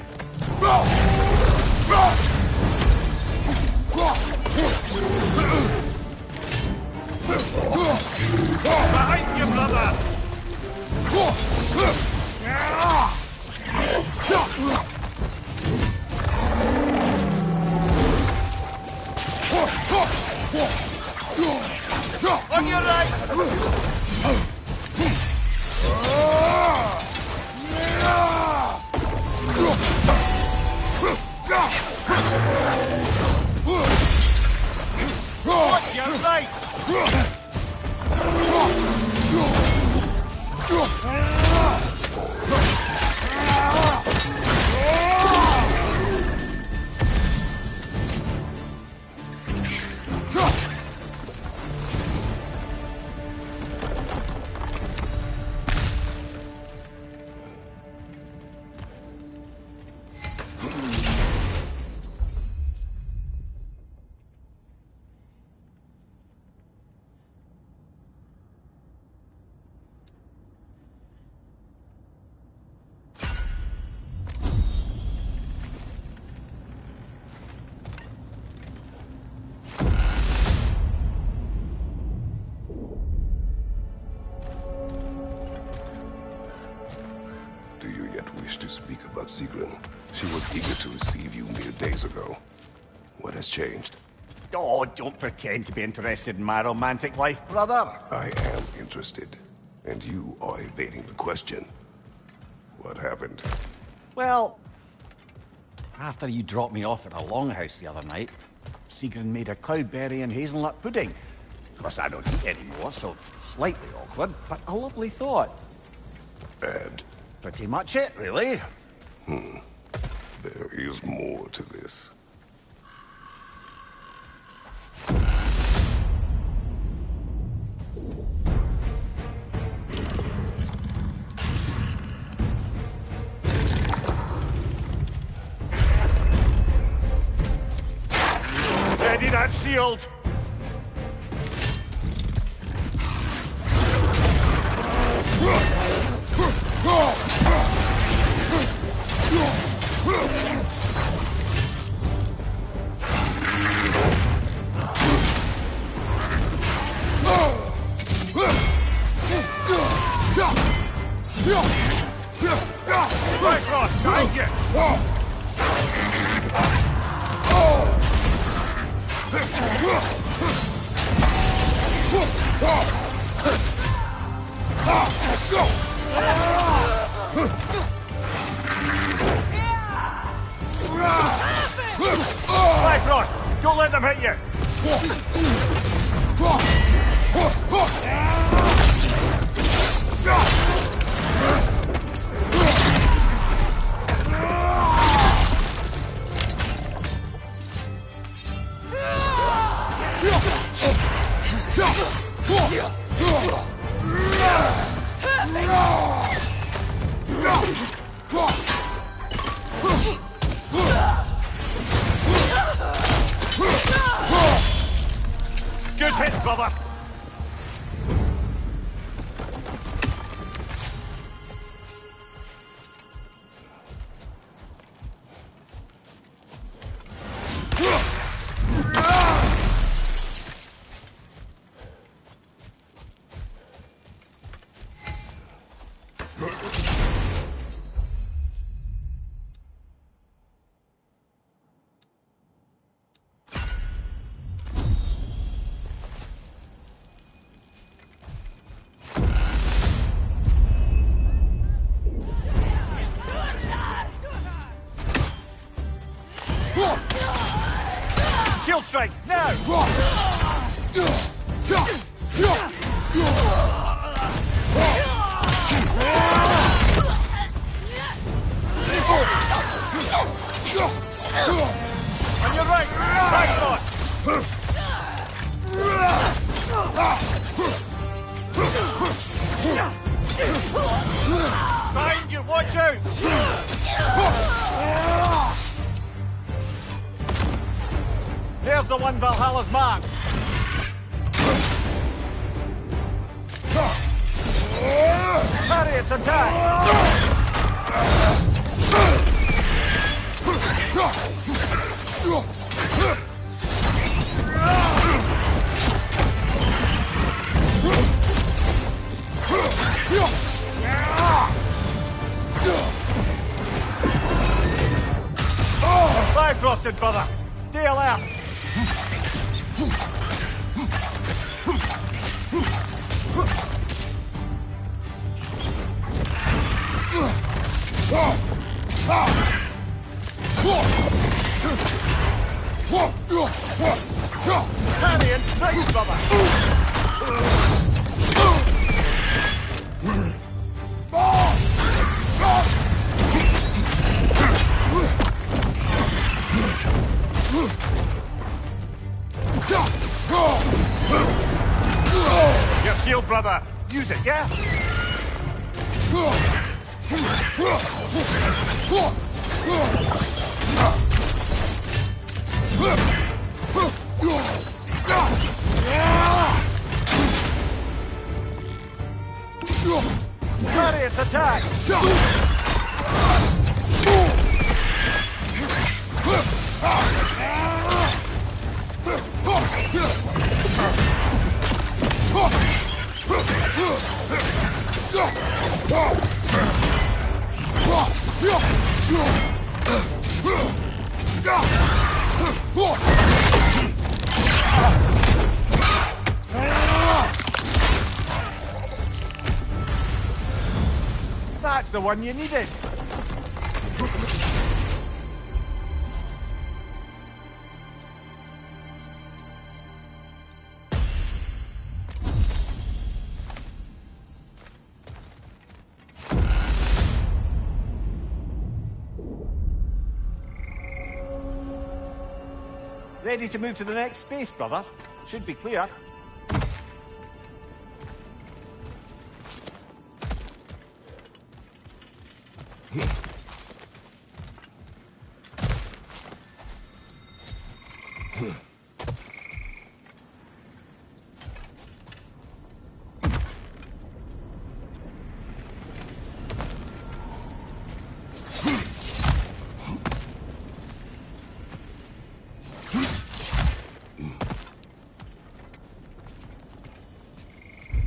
Behind you, brother! On your right! Watch your right! Do you yet wish to speak about Sigrun? She was eager to receive you mere days ago. What has changed? Oh, don't pretend to be interested in my romantic life, brother. I am interested, and you are evading the question. What happened? Well, after you dropped me off at a longhouse the other night, Sigrun made a cloudberry and hazelnut pudding. Of course, I don't eat anymore, so slightly awkward, but a lovely thought. And Pretty much it, really. there is more to this. Ready that shield! Ragnrok, behind you! Ragnrok, don't let them hit you! Good hit, brother! Shield strike, now! On your right! Ragnrok! Behind you! Watch out! There's the one Valhalla's mark! Parry its attack! Bifrosted, brother! Stay alert! Parry and strike, brother! Your shield, brother! Use it, yeah? Parry its attack! That's the one you needed! Ready to move to the next space, brother? Should be clear.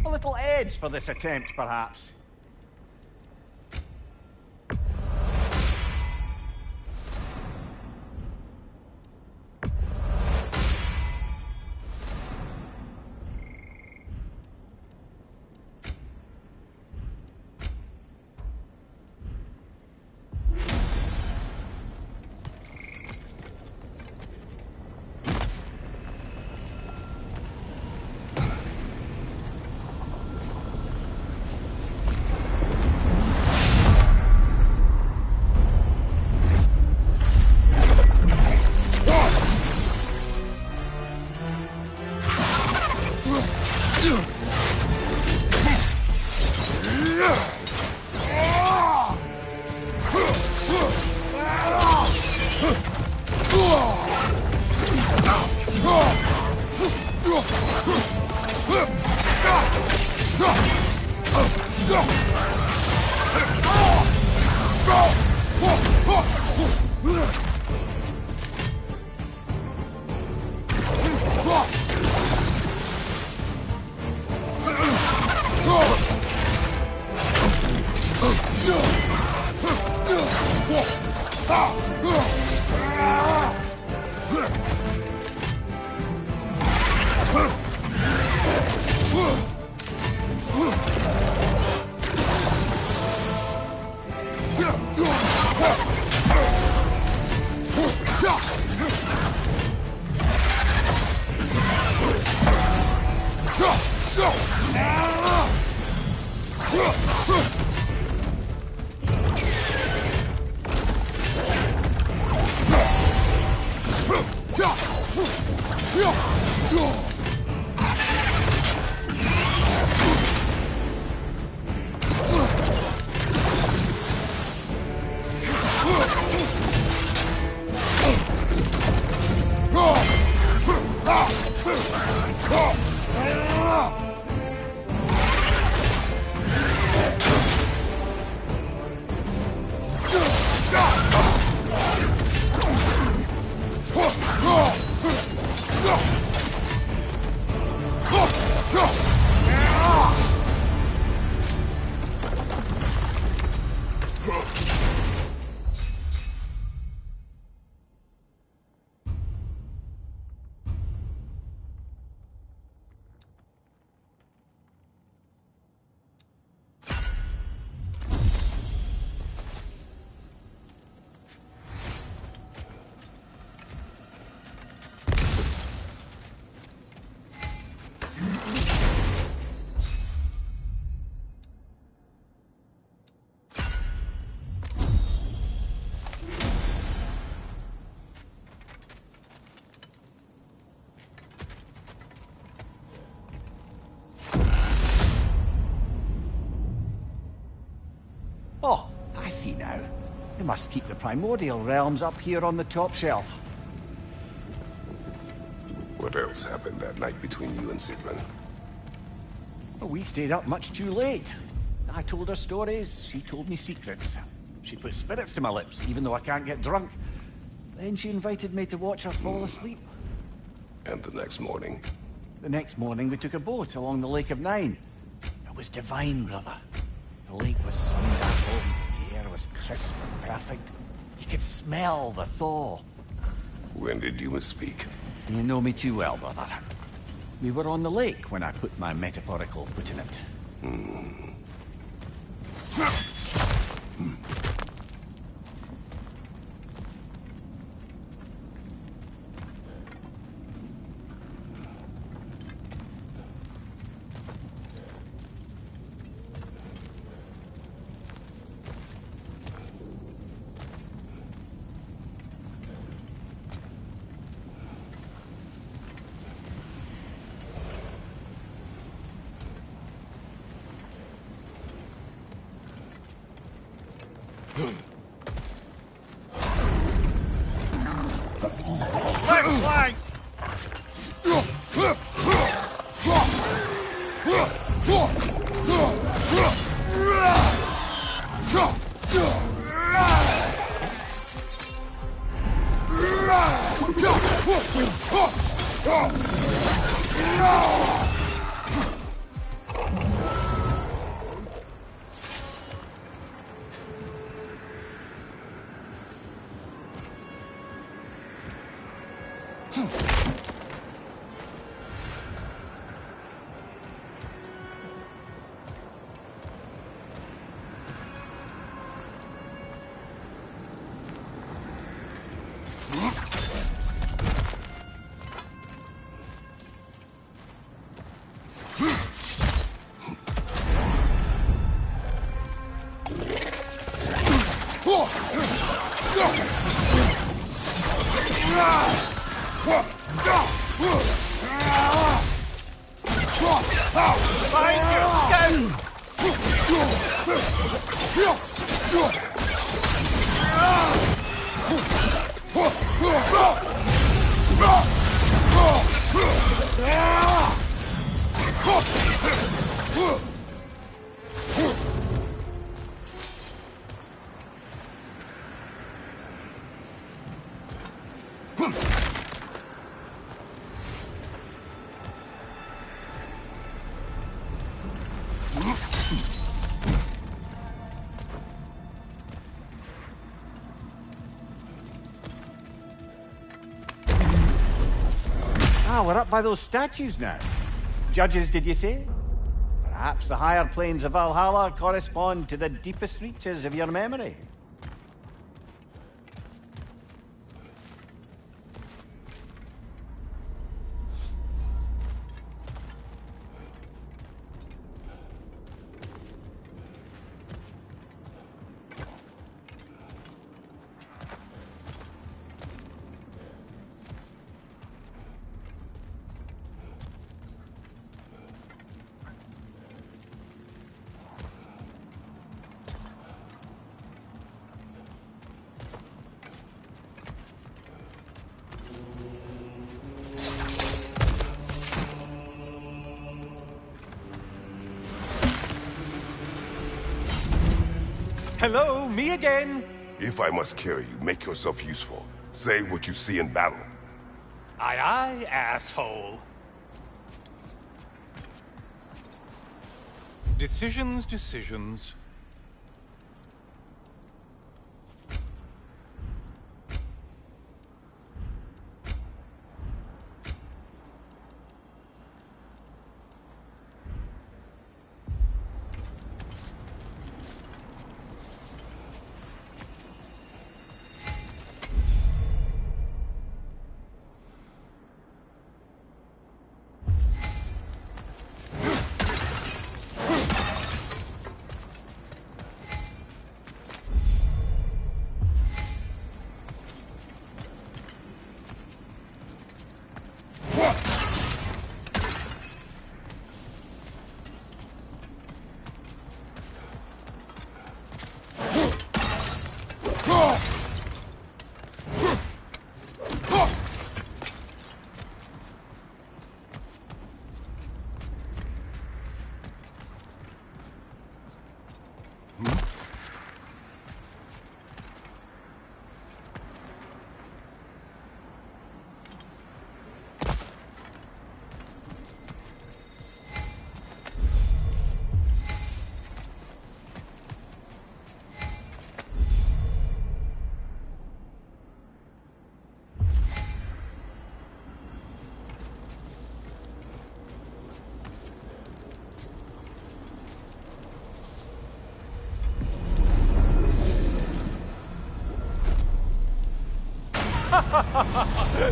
A little edge for this attempt, perhaps. Oh, I see now. They must keep the primordial realms up here on the top shelf. What else happened that night between you and Sigrun? Well, we stayed up much too late. I told her stories, she told me secrets. She put spirits to my lips, even though I can't get drunk. Then she invited me to watch her fall asleep. And the next morning? The next morning we took a boat along the Lake of Nine. It was divine, brother. The lake was sun-dappled, the air was crisp and perfect. You could smell the thaw. When did you misspeak? You know me too well, brother. We were on the lake when I put my metaphorical foot in it. Ah, we're up by those statues now. Judges, did you say? Perhaps the higher planes of Valhalla correspond to the deepest reaches of your memory. Hello, me again. If I must carry you, make yourself useful. Say what you see in battle. Aye, aye, asshole. Decisions, decisions.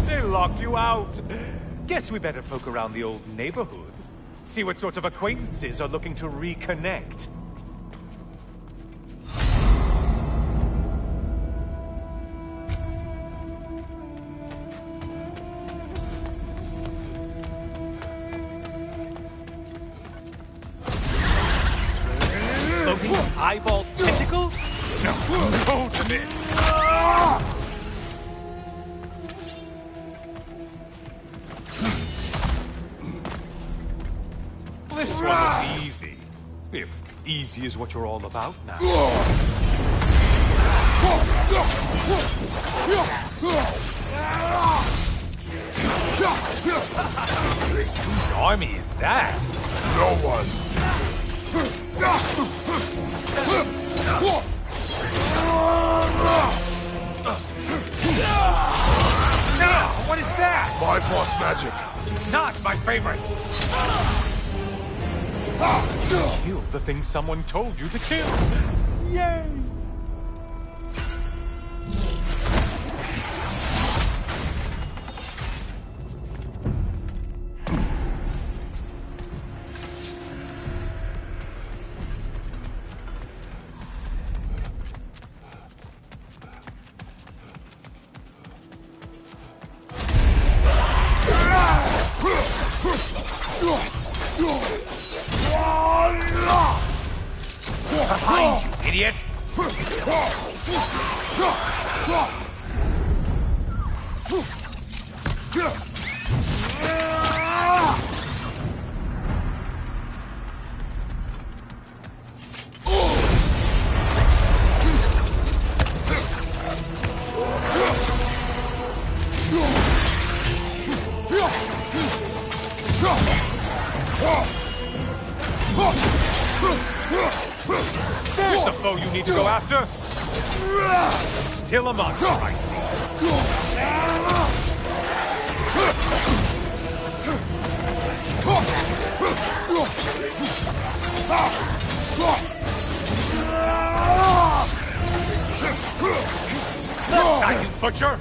They locked you out. Guess we better poke around the old neighborhood. See what sorts of acquaintances are looking to reconnect. Floating eyeball tentacles? No, go to this! This one was easy. If easy is what you're all about now. Whose army is that? No one. What is that? My boss magic. Not my favorite. Kill the thing someone told you to kill. Yay! Behind you, idiot! There's the foe you need to go after! Still a monster, I see. Die, you butcher!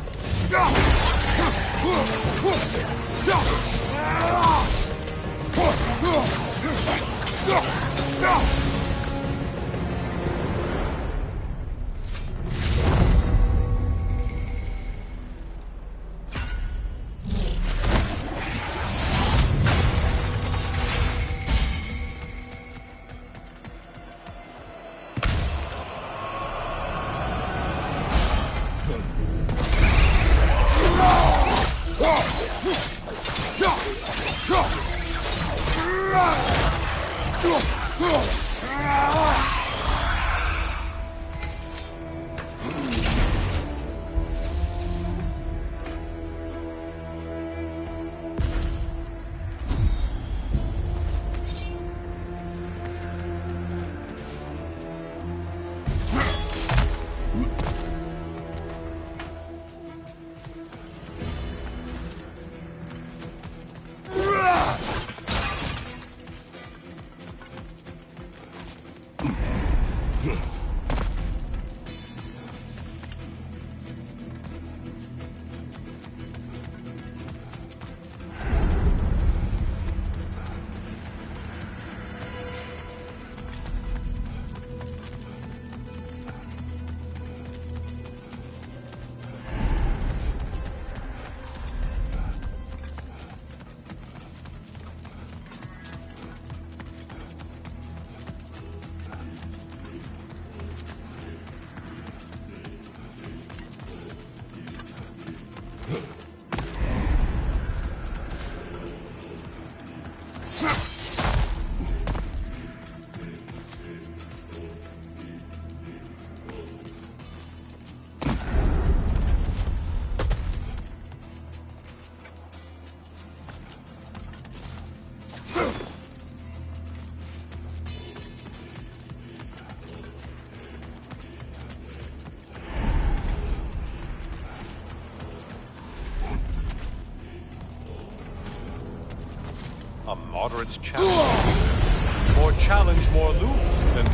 A moderate challenge. More challenge, more loot than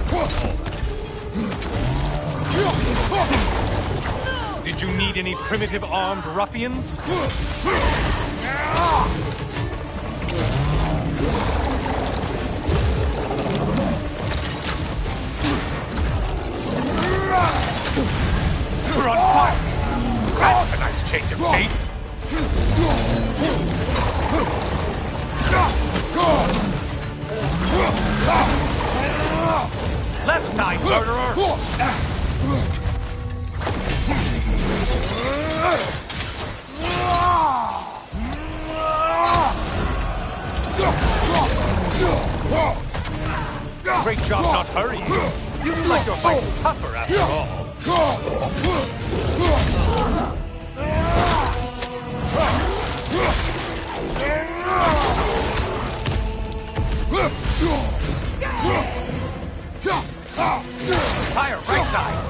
Did you need any primitive armed ruffians? You're on fire! That's a nice change of pace! Left side, murderer! Great job not hurrying. You look like your fight's tougher after all. Fire, right side!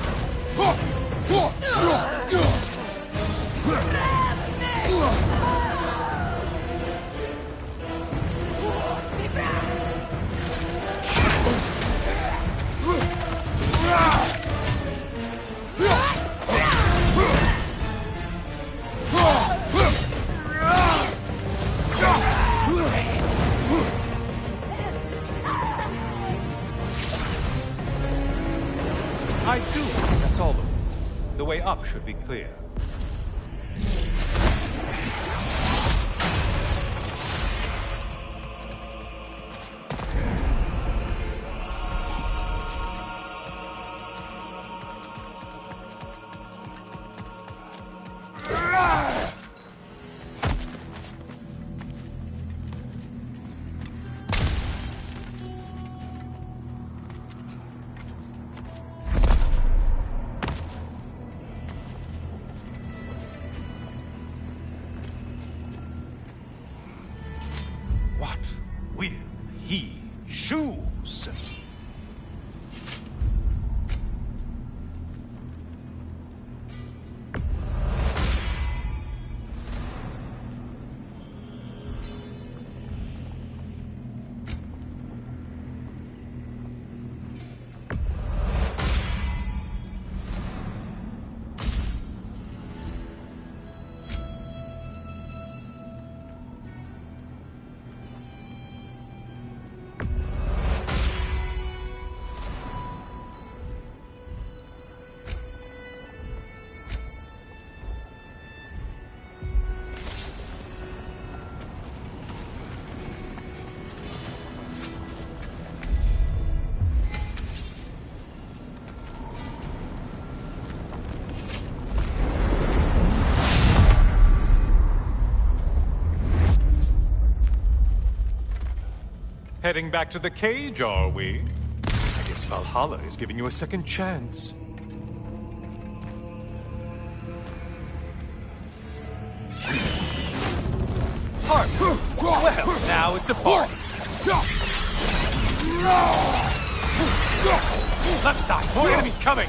I do. That's all. The way up should be clear. What will he choose? Heading back to the cage, are we? I guess Valhalla is giving you a second chance. Heartless. Well, now it's a party. Left side, more enemies coming.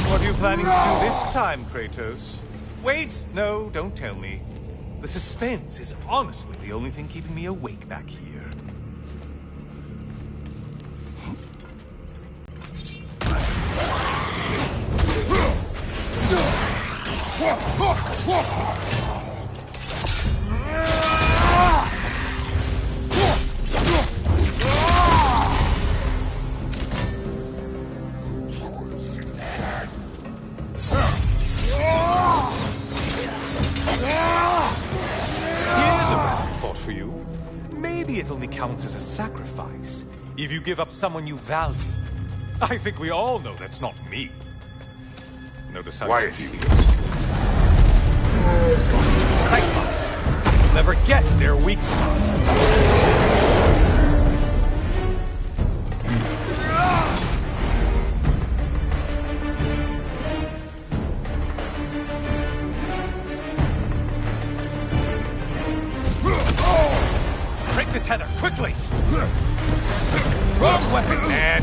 What are you planning to do this time, Kratos? Wait, no, don't tell me. The suspense is honestly the only thing keeping me awake back here. Here's a round thought for you. maybe it only counts as a sacrifice if you give up someone you value. I think we all know that's not me. Notice how... Quiet, Helios. Cyclops. You'll never guess their weak spot. Break the tether, quickly! Wrong weapon, man!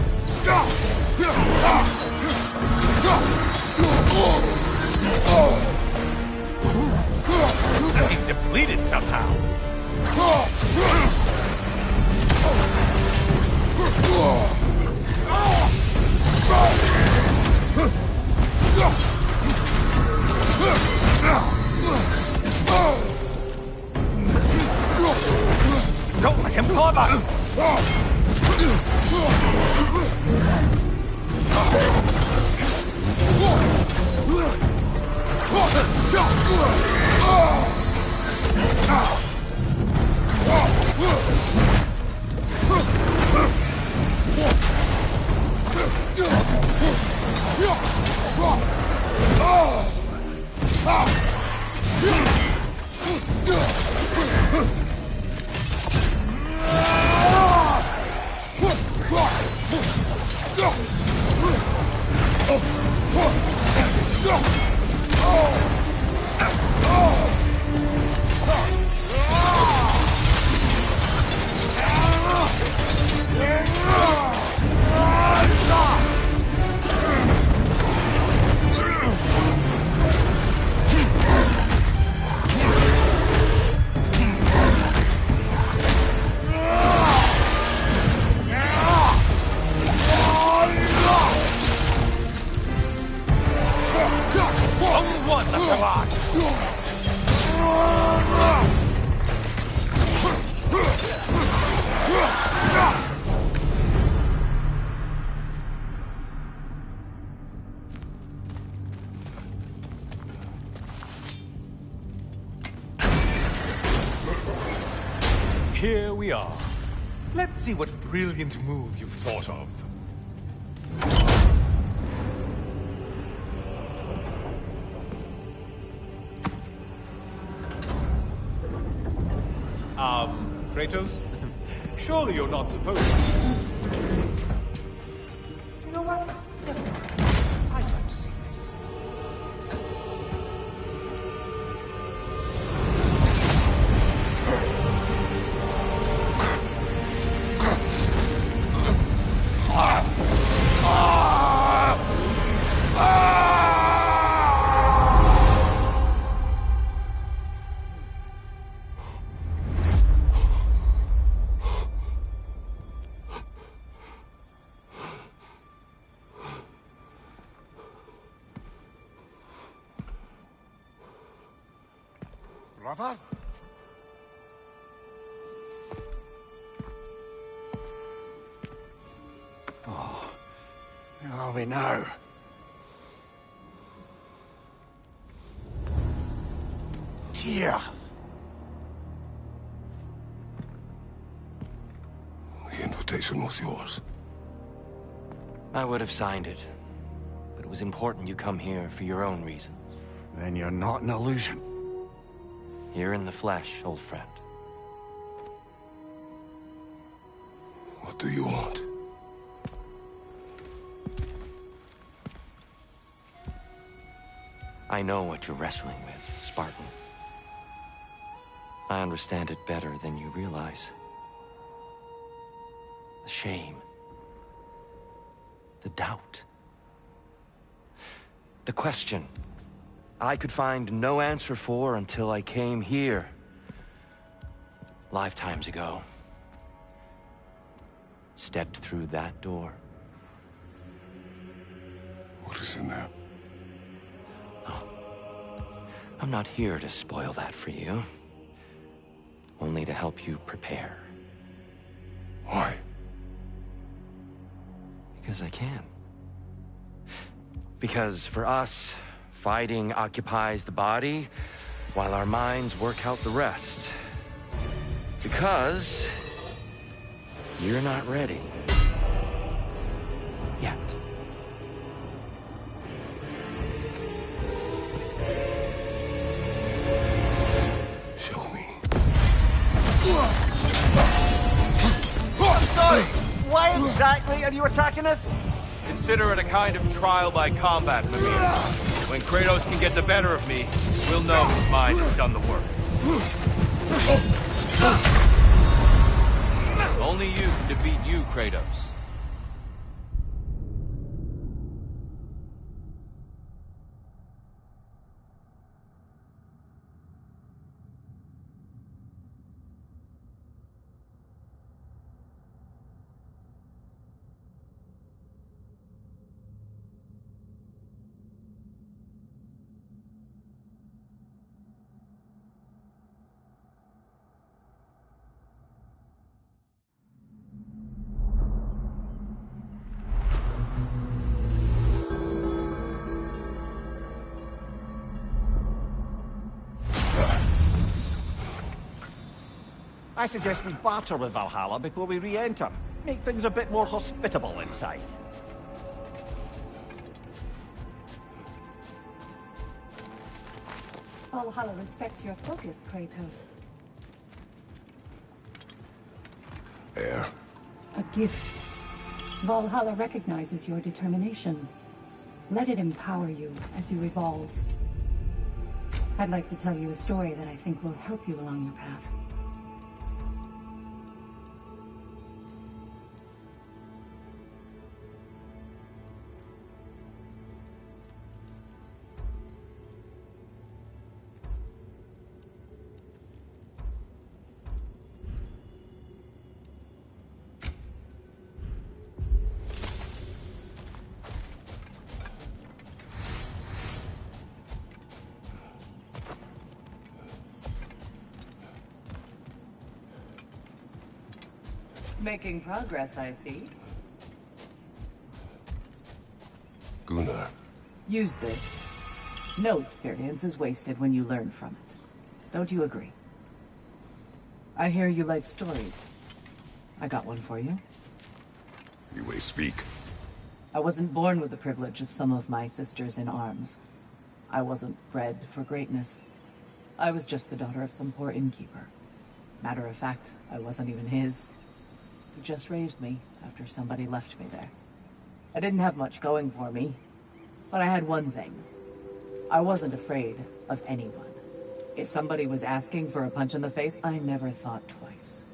Seem depleted somehow. Don't let him club us! Here we are. Let's see what brilliant move you've thought of. Kratos? Surely you're not supposed to. You know what? I'd like to see this. Brother? Oh, where are we now? Tyr! The invitation was yours. I would have signed it, but it was important you come here for your own reason. Then you're not an illusion. Here in the flesh, old friend. What do you want? I know what you're wrestling with, Spartan. I understand it better than you realize. The shame. The doubt. The question I could find no answer for until I came here. Lifetimes ago. Stepped through that door. What is in there? I'm not here to spoil that for you. Only to help you prepare. Why? Because I can. Because for us, fighting occupies the body, while our minds work out the rest. Because you're not ready. Yet. Show me. I'm sorry! Why exactly are you attacking us? Consider it a kind of trial by combat, Mimir. When Kratos can get the better of me, we'll know his mind has done the work. Only you can defeat you, Kratos. I suggest we barter with Valhalla before we re-enter. Make things a bit more hospitable inside. Valhalla respects your focus, Kratos. Air. A gift. Valhalla recognizes your determination. Let it empower you as you evolve. I'd like to tell you a story that I think will help you along your path. Making progress, I see. Gunnar. Use this. No experience is wasted when you learn from it. Don't you agree? I hear you like stories. I got one for you. You may speak. I wasn't born with the privilege of some of my sisters in arms. I wasn't bred for greatness. I was just the daughter of some poor innkeeper. Matter of fact, I wasn't even his. He just raised me after somebody left me there. I didn't have much going for me, but I had one thing. I wasn't afraid of anyone. If somebody was asking for a punch in the face, I never thought twice.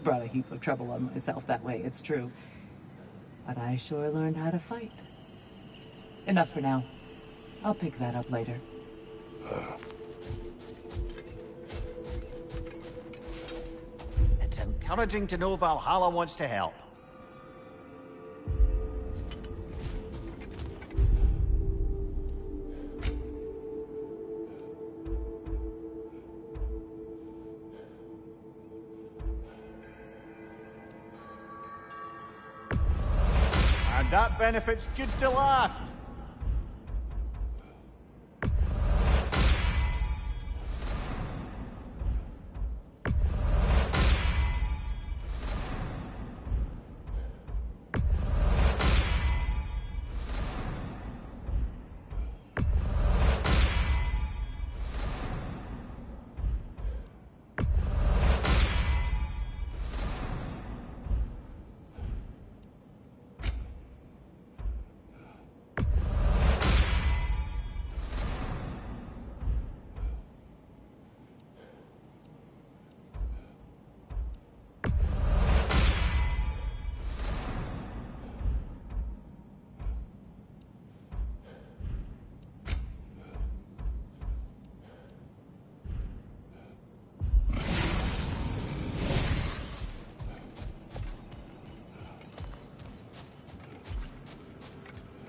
Brought a heap of trouble on myself that way, it's true. But I sure learned how to fight. Enough for now. I'll pick that up later. It's encouraging to know Valhalla wants to help. And that benefit's good to last.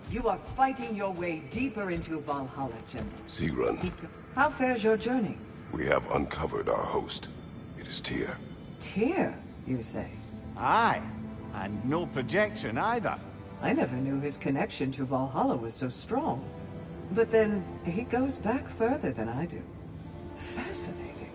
You are fighting your way deeper into Valhalla, General. Sigrun, How fares your journey? we have uncovered our host. It is Tyr. Tyr, you say? Aye, and no projection either. I never knew his connection to Valhalla was so strong. But then, he goes back further than I do. Fascinating.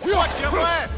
Watch your left!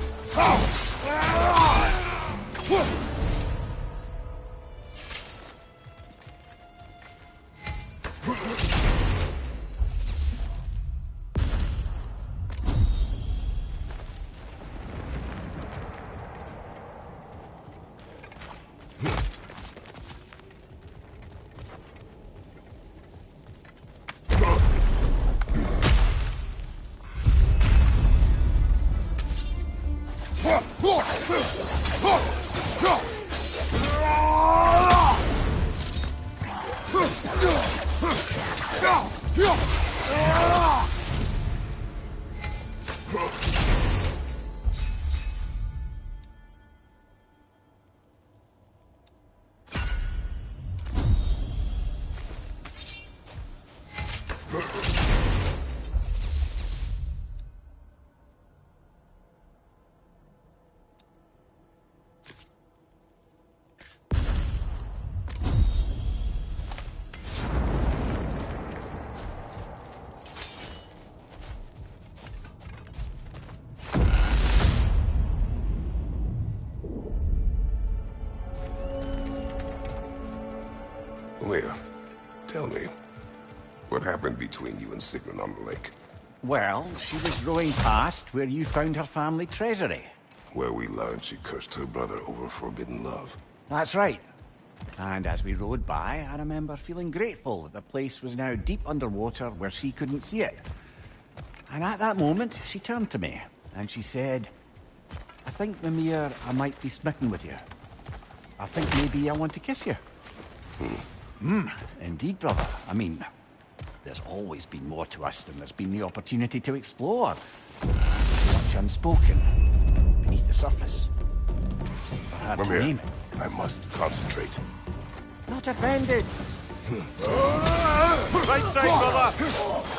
Leah, tell me, what happened between you and Sigrun on the lake? Well, she was rowing past where you found her family treasury. Where we learned she cursed her brother over forbidden love. That's right. And as we rowed by, I remember feeling grateful that the place was now deep underwater where she couldn't see it. And at that moment, she turned to me, and she said, I think, Mimir, I might be smitten with you. I think maybe I want to kiss you. Indeed, brother. I mean, there's always been more to us than there's been the opportunity to explore. Much unspoken, beneath the surface. Perhaps to Mimir, name I must concentrate. it. Not offended. Right side,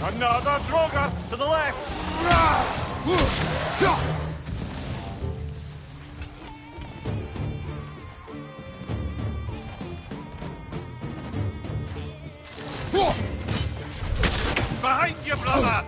Another Droga to the left! Behind you, brother!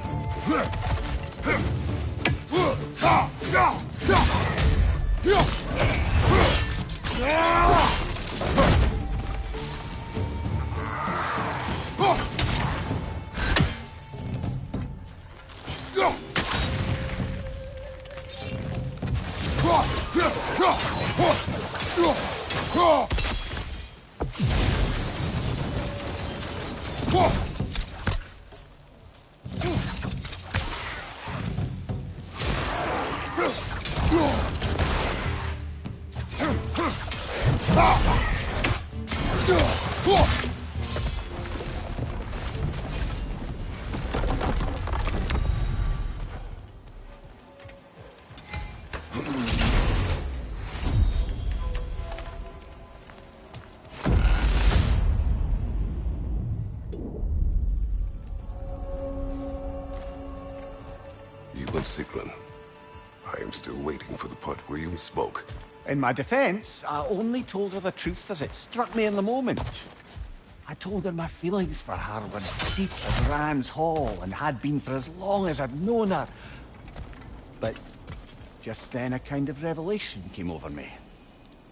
You and Sigrun. I am still waiting for the part where you spoke. In my defense, I only told her the truth as it struck me in the moment. I told her my feelings for her were deep as Rand's Hall and had been for as long as I'd known her. But just then a kind of revelation came over me.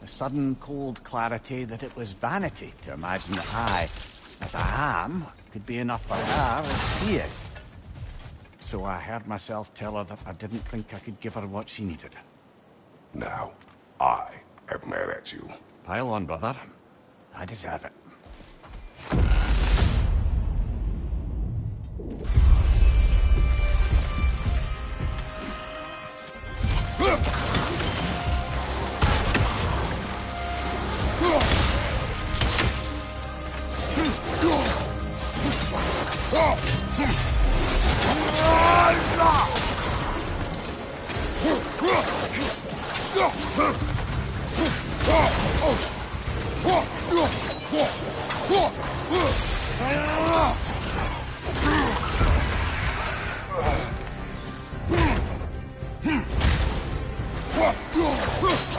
A sudden cold clarity that it was vanity to imagine that I, as I am, could be enough for her as she is. So I heard myself tell her that I didn't think I could give her what she needed. Now, I am mad at you. Pile on, brother. I deserve it.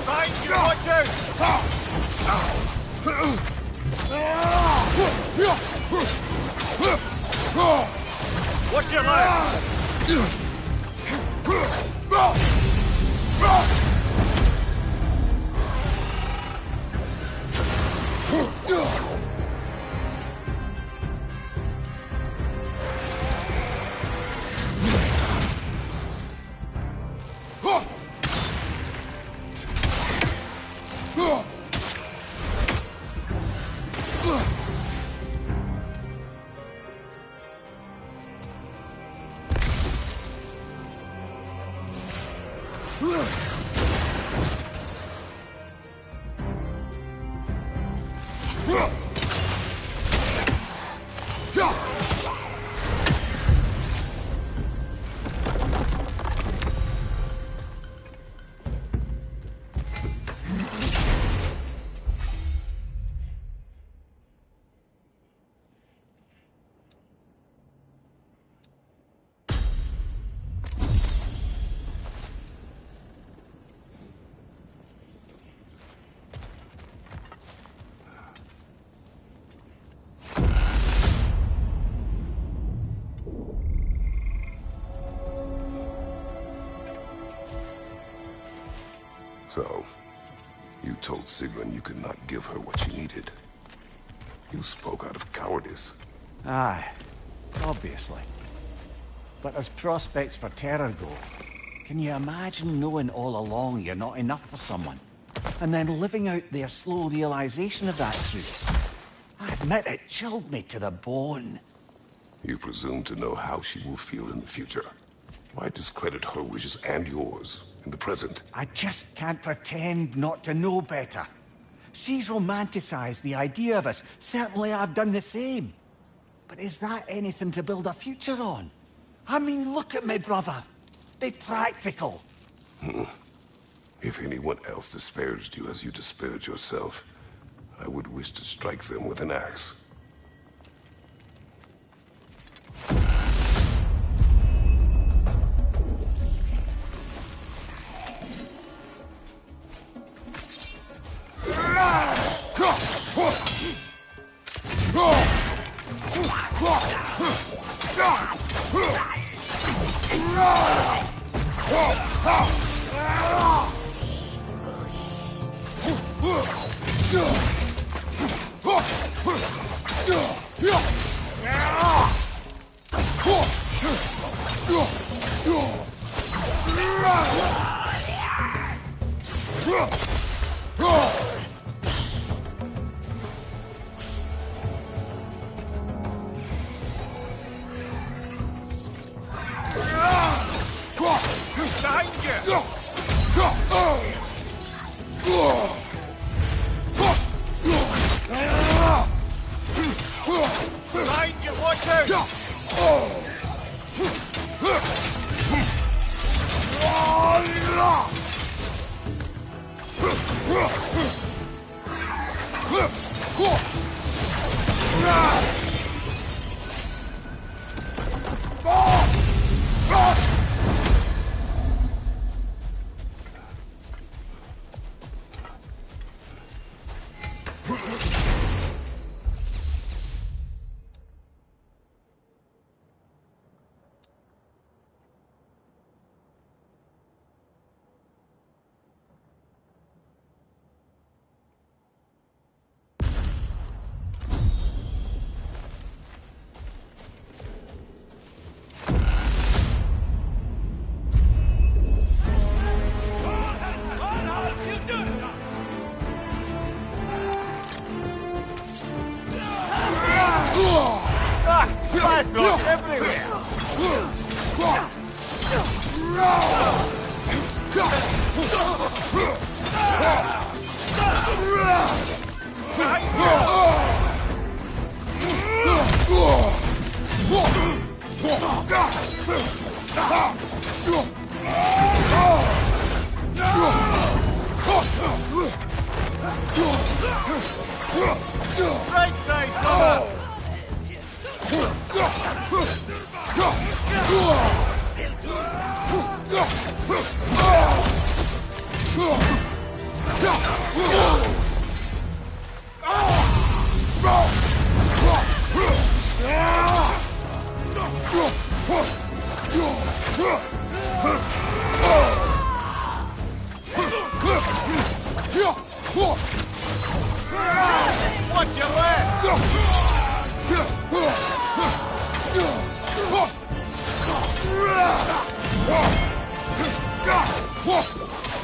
Behind you, watch out! Watch your left! So, you told Sigrun you could not give her what she needed. You spoke out of cowardice. Aye, obviously. But as prospects for terror go, can you imagine knowing all along you're not enough for someone, and then living out their slow realization of that truth? I admit it chilled me to the bone. You presume to know how she will feel in the future. Why discredit her wishes and yours in the present? I just can't pretend not to know better. She's romanticized the idea of us. Certainly I've done the same. But is that anything to build a future on? I mean, look at me, brother. Be practical. If anyone else disparaged you as you disparaged yourself, I would wish to strike them with an axe. Behind you, watch out! Blood everywhere! Right side, brother! Watch your left!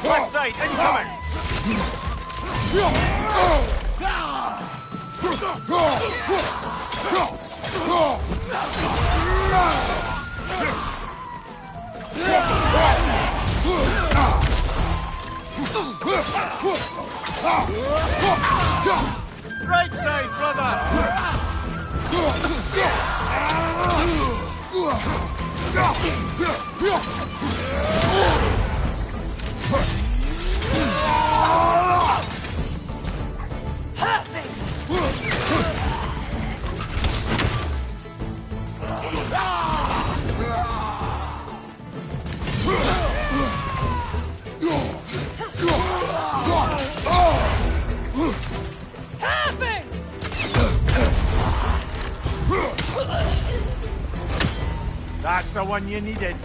Left side, incoming! Right side, brother! That's the one you needed.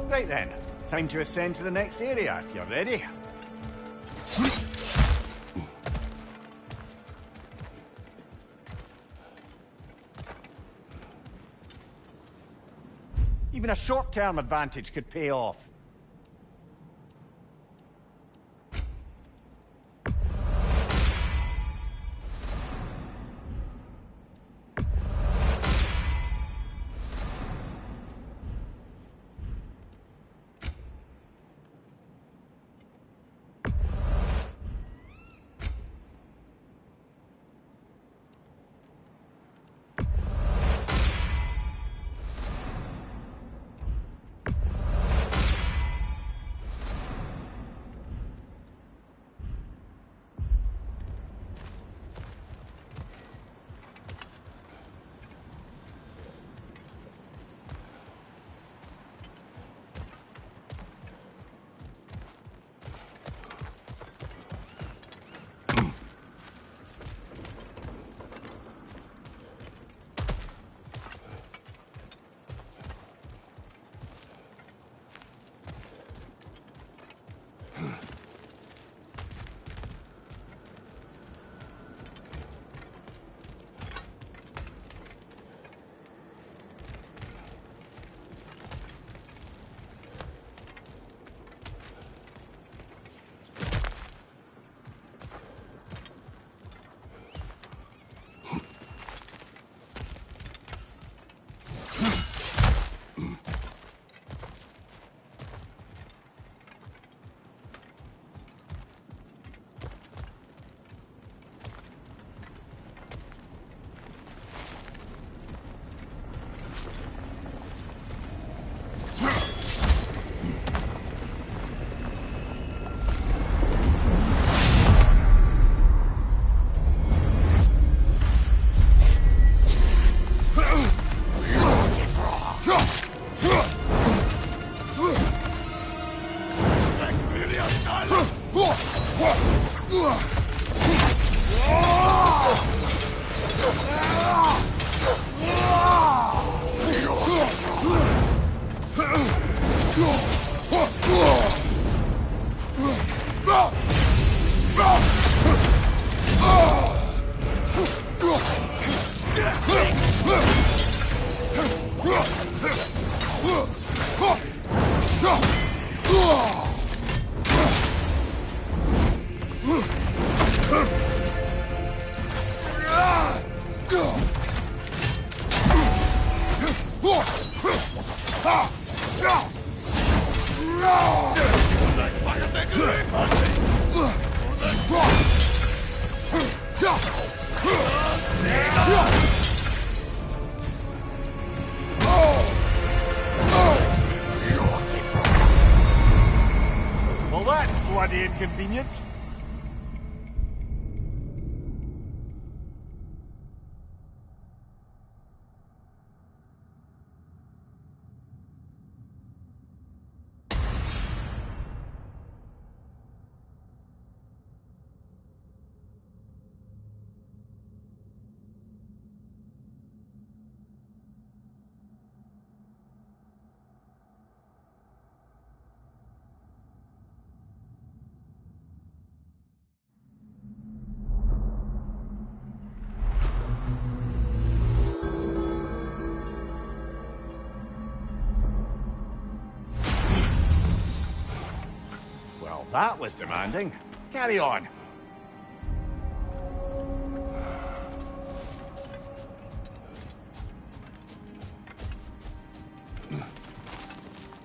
Right then, time to ascend to the next area if you're ready. Even a short-term advantage could pay off. Well, that's bloody inconvenient. Well, that was demanding. Carry on.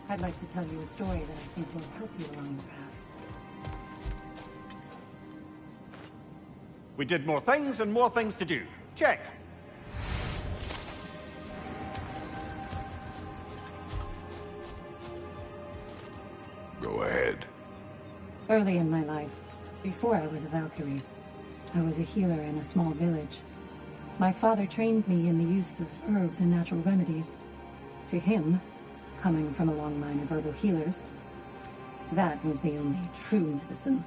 I'd like to tell you a story that I think will help you along your path. We did more things and more things to do. Check. Go ahead. Early in my life, before I was a Valkyrie, I was a healer in a small village. My father trained me in the use of herbs and natural remedies. To him, coming from a long line of herbal healers, that was the only true medicine.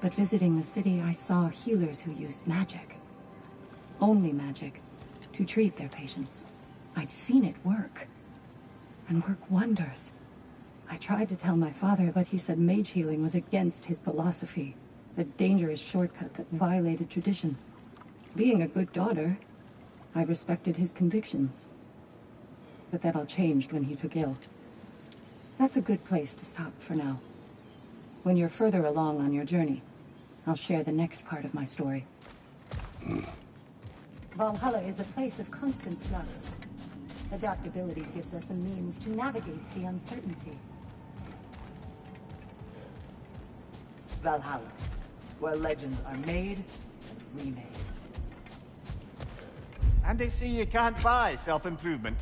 But visiting the city, I saw healers who used magic. Only magic, to treat their patients. I'd seen it work. And work wonders. I tried to tell my father, but he said mage healing was against his philosophy. A dangerous shortcut that violated tradition. Being a good daughter, I respected his convictions. But that all changed when he took ill. That's a good place to stop for now. When you're further along on your journey, I'll share the next part of my story. Valhalla is a place of constant flux. Adaptability gives us a means to navigate the uncertainty. Valhalla, where legends are made and remade. And they say you can't buy self-improvement.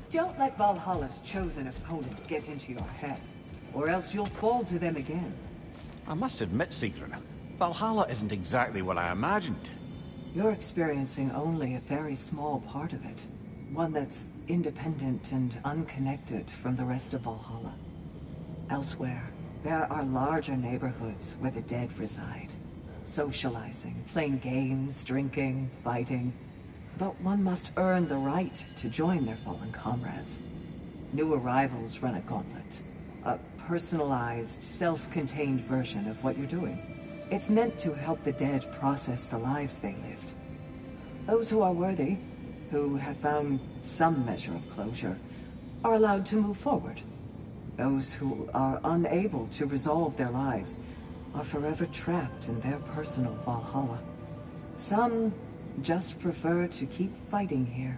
Don't let Valhalla's chosen opponents get into your head, or else you'll fall to them again. I must admit, Sigrun, Valhalla isn't exactly what I imagined. You're experiencing only a very small part of it. One that's independent and unconnected from the rest of Valhalla. Elsewhere, there are larger neighborhoods where the dead reside. Socializing, playing games, drinking, fighting. But one must earn the right to join their fallen comrades. New arrivals run a gauntlet. A personalized, self-contained version of what you're doing. It's meant to help the dead process the lives they lived. Those who are worthy, who have found some measure of closure, are allowed to move forward. Those who are unable to resolve their lives are forever trapped in their personal Valhalla. Some just prefer to keep fighting here.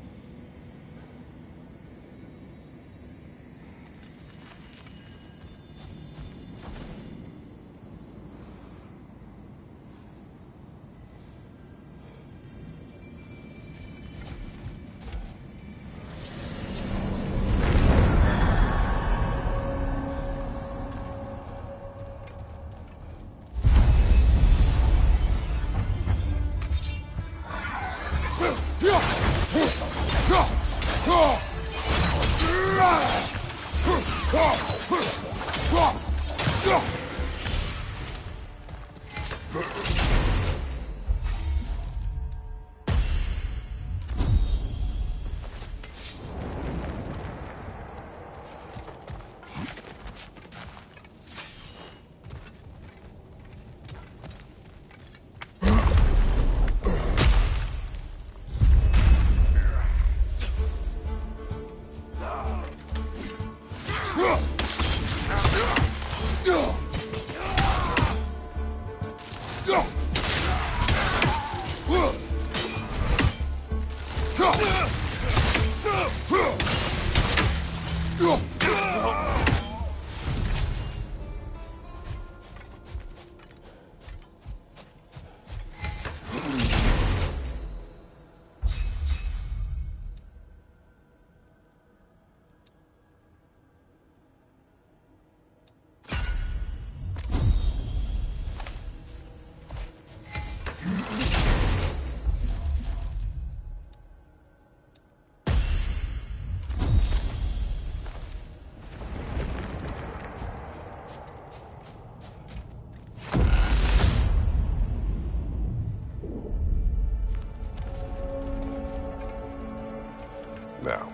Now,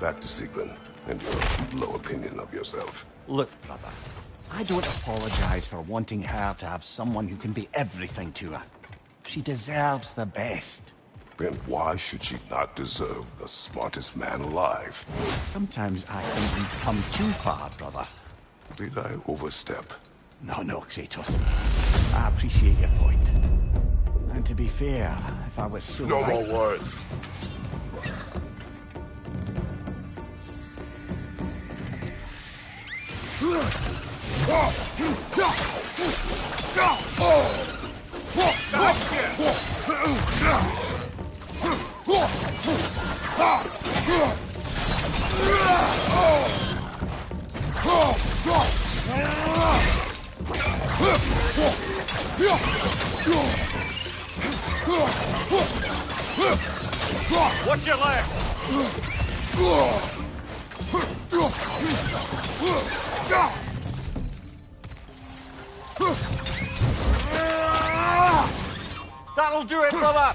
back to Sigrun and your low opinion of yourself. Look, brother, I don't apologize for wanting her to have someone who can be everything to her. She deserves the best. Then why should she not deserve the smartest man alive? Sometimes I think we've come too far, brother. Did I overstep? No, Kratos. I appreciate your point. And to be fair, if I was so... No more words. Watch your leg! That'll do it, brother!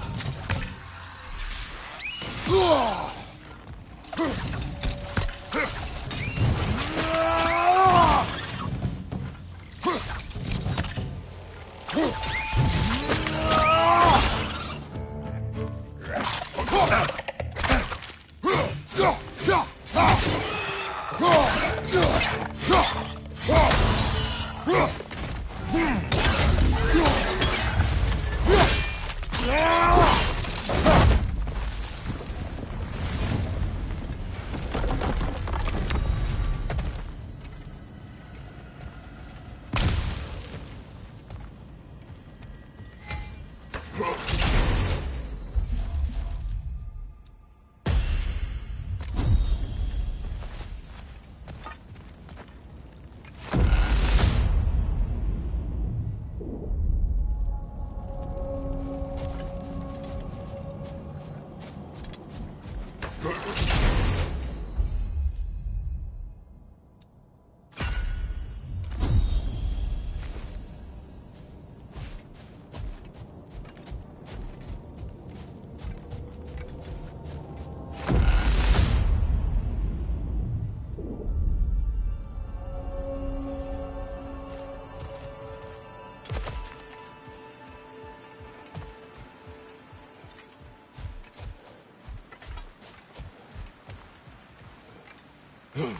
Right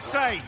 side!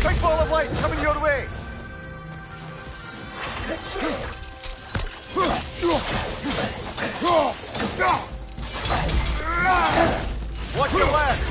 Big ball of light coming your way! Watch your left!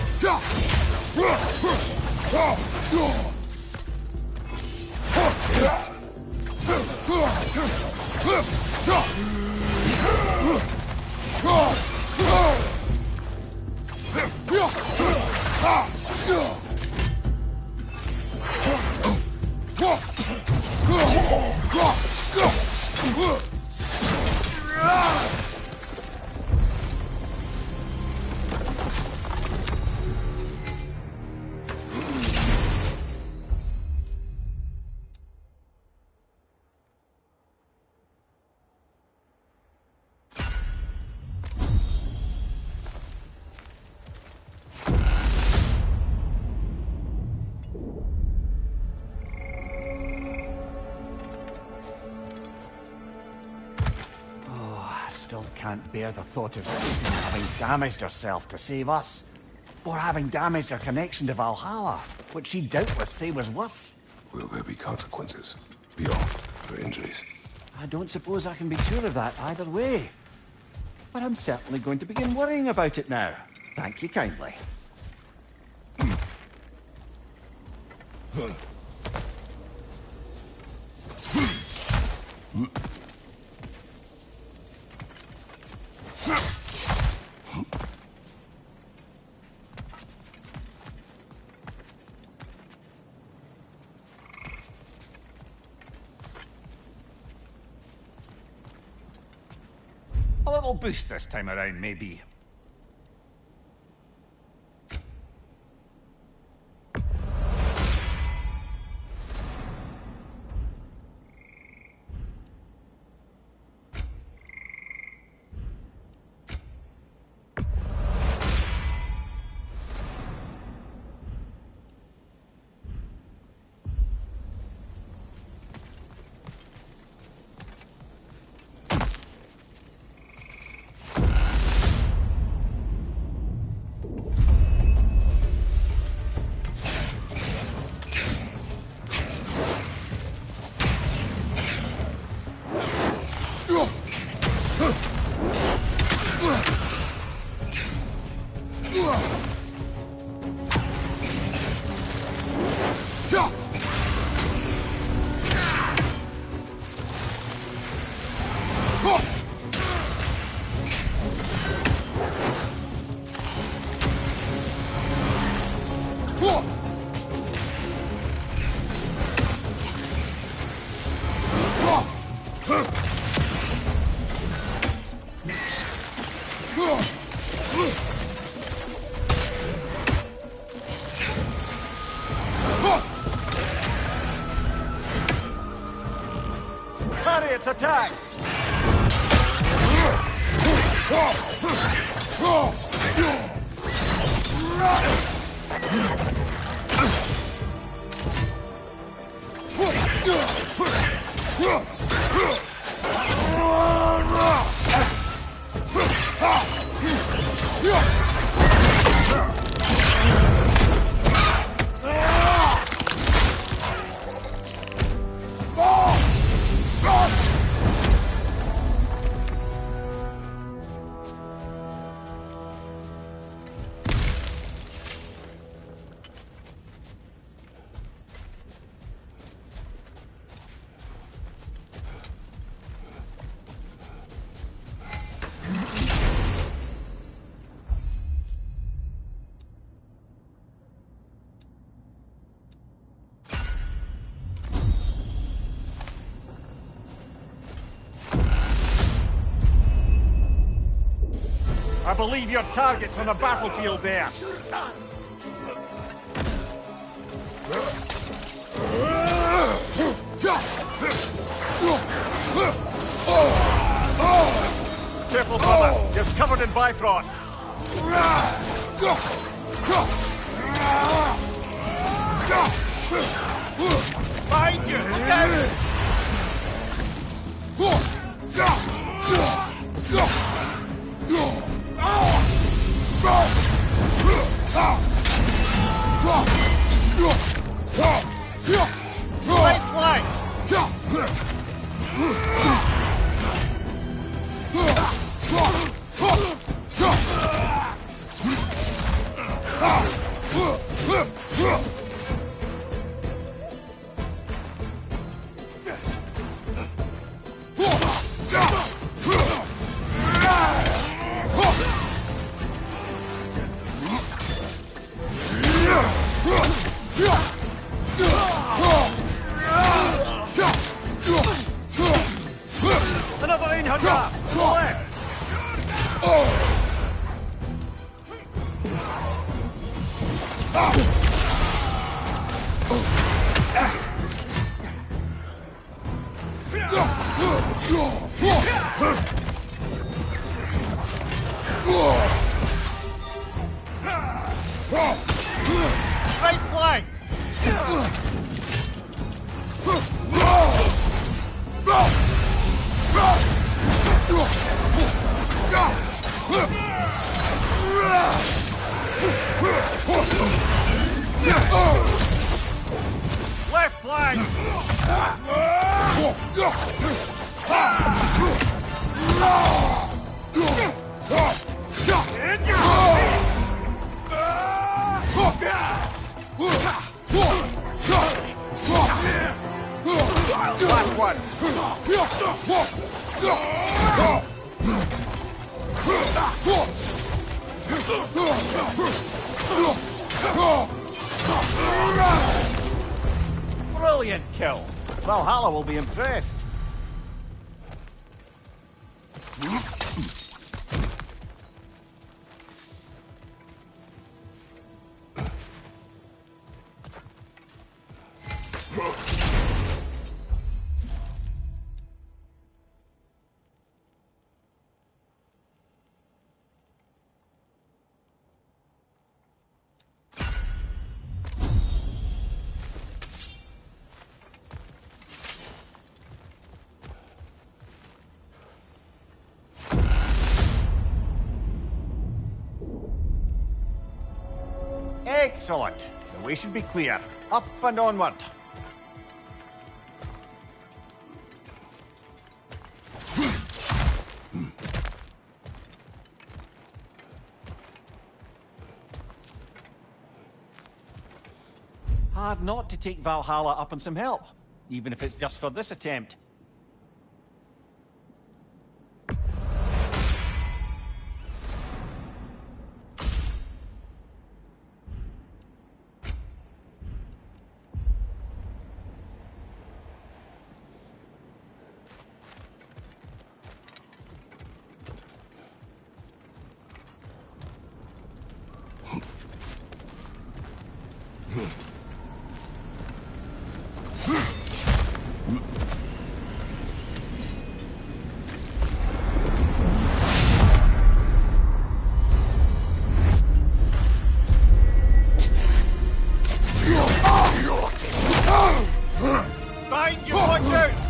Still can't bear the thought of having damaged herself to save us. Or having damaged her connection to Valhalla, which she'd doubtless say was worse. Will there be consequences beyond her injuries? I don't suppose I can be sure of that either way. But I'm certainly going to begin worrying about it now. Thank you kindly. A little boost this time around, maybe. Its attack! I believe your target's on the battlefield there. Careful, brother. You're covered in Bifrost. Behind you! Look out! Right flank! Another 800! Left! Right flank! Left flank! Last one! Brilliant kill! Valhalla will be impressed. Excellent. The way should be clear. Up and onward. Hard not to take Valhalla up on some help, even if it's just for this attempt. Behind you, watch out!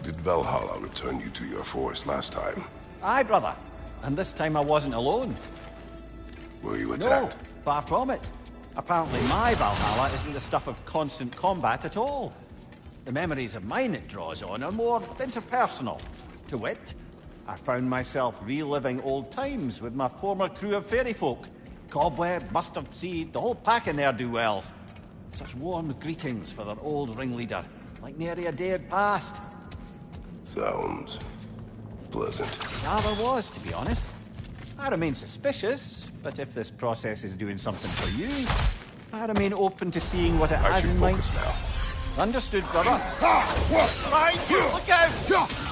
Did Valhalla return you to your force last time? Aye, brother. And this time I wasn't alone. Were you attacked? No, far from it. Apparently my Valhalla isn't the stuff of constant combat at all. The memories of mine it draws on are more interpersonal. To wit, I found myself reliving old times with my former crew of fairy folk. Cobweb, mustard seed, the whole pack of ne'er-do-wells. Such warm greetings for their old ringleader, like nary a day had passed. Sounds pleasant. Rather was, to be honest. I remain suspicious, but if this process is doing something for you, I remain open to seeing what it I has should in mind. focus now. Understood, brother. Behind you! Look out!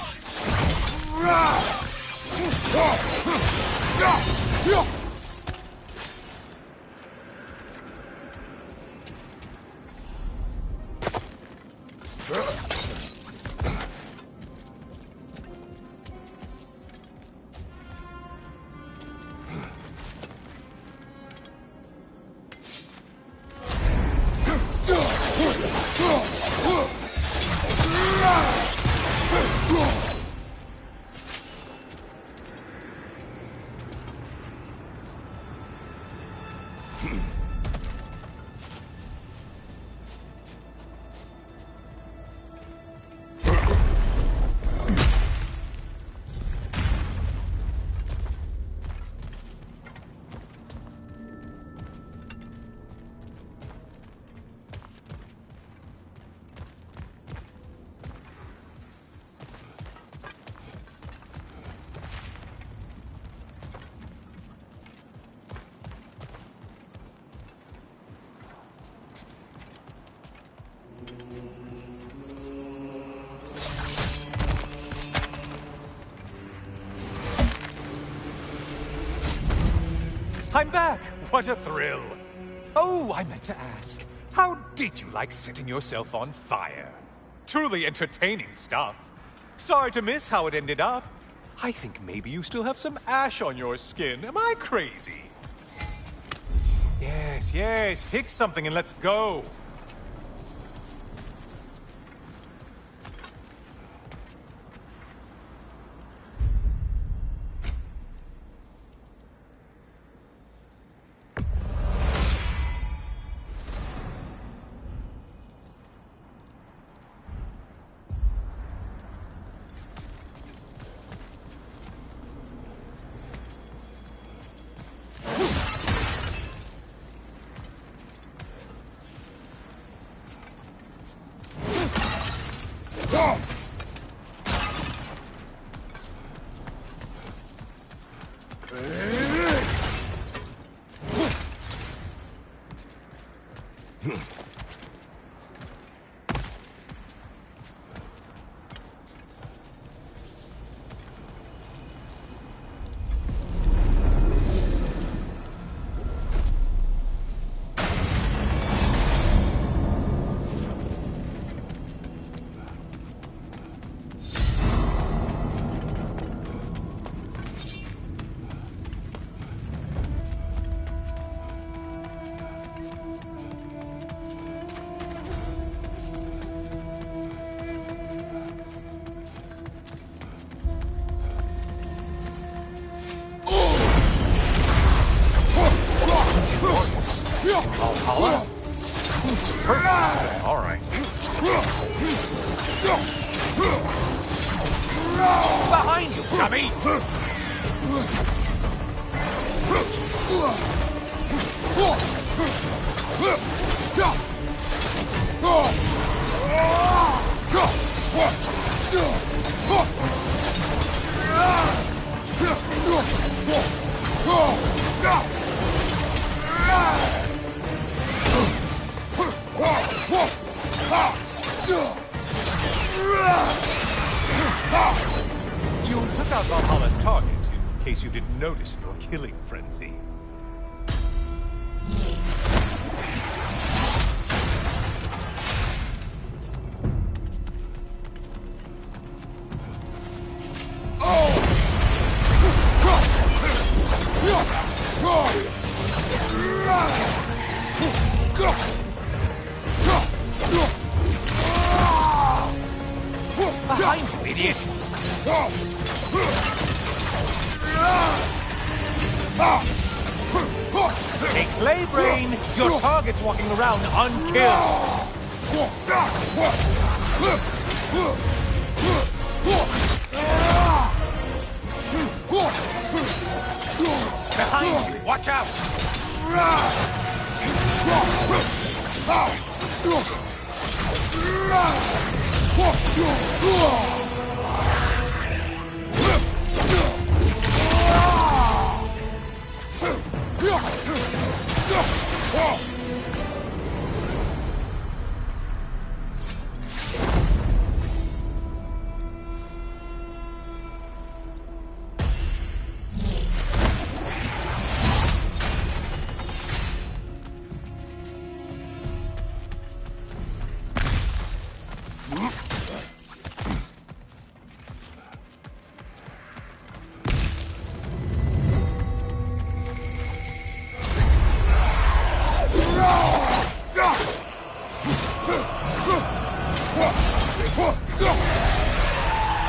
I'm back! What a thrill! Oh, I meant to ask, how did you like setting yourself on fire? Truly entertaining stuff. Sorry to miss how it ended up. I think maybe you still have some ash on your skin. Am I crazy? Yes, pick something and let's go. Valhalla? Seems superfluous, but all right. Behind you, chubby! You took out Valhalla's target, in case you didn't notice in your killing frenzy. behind you, idiot! Hey, Clay Brain! Your target's walking around unkilled! Behind you! Watch out!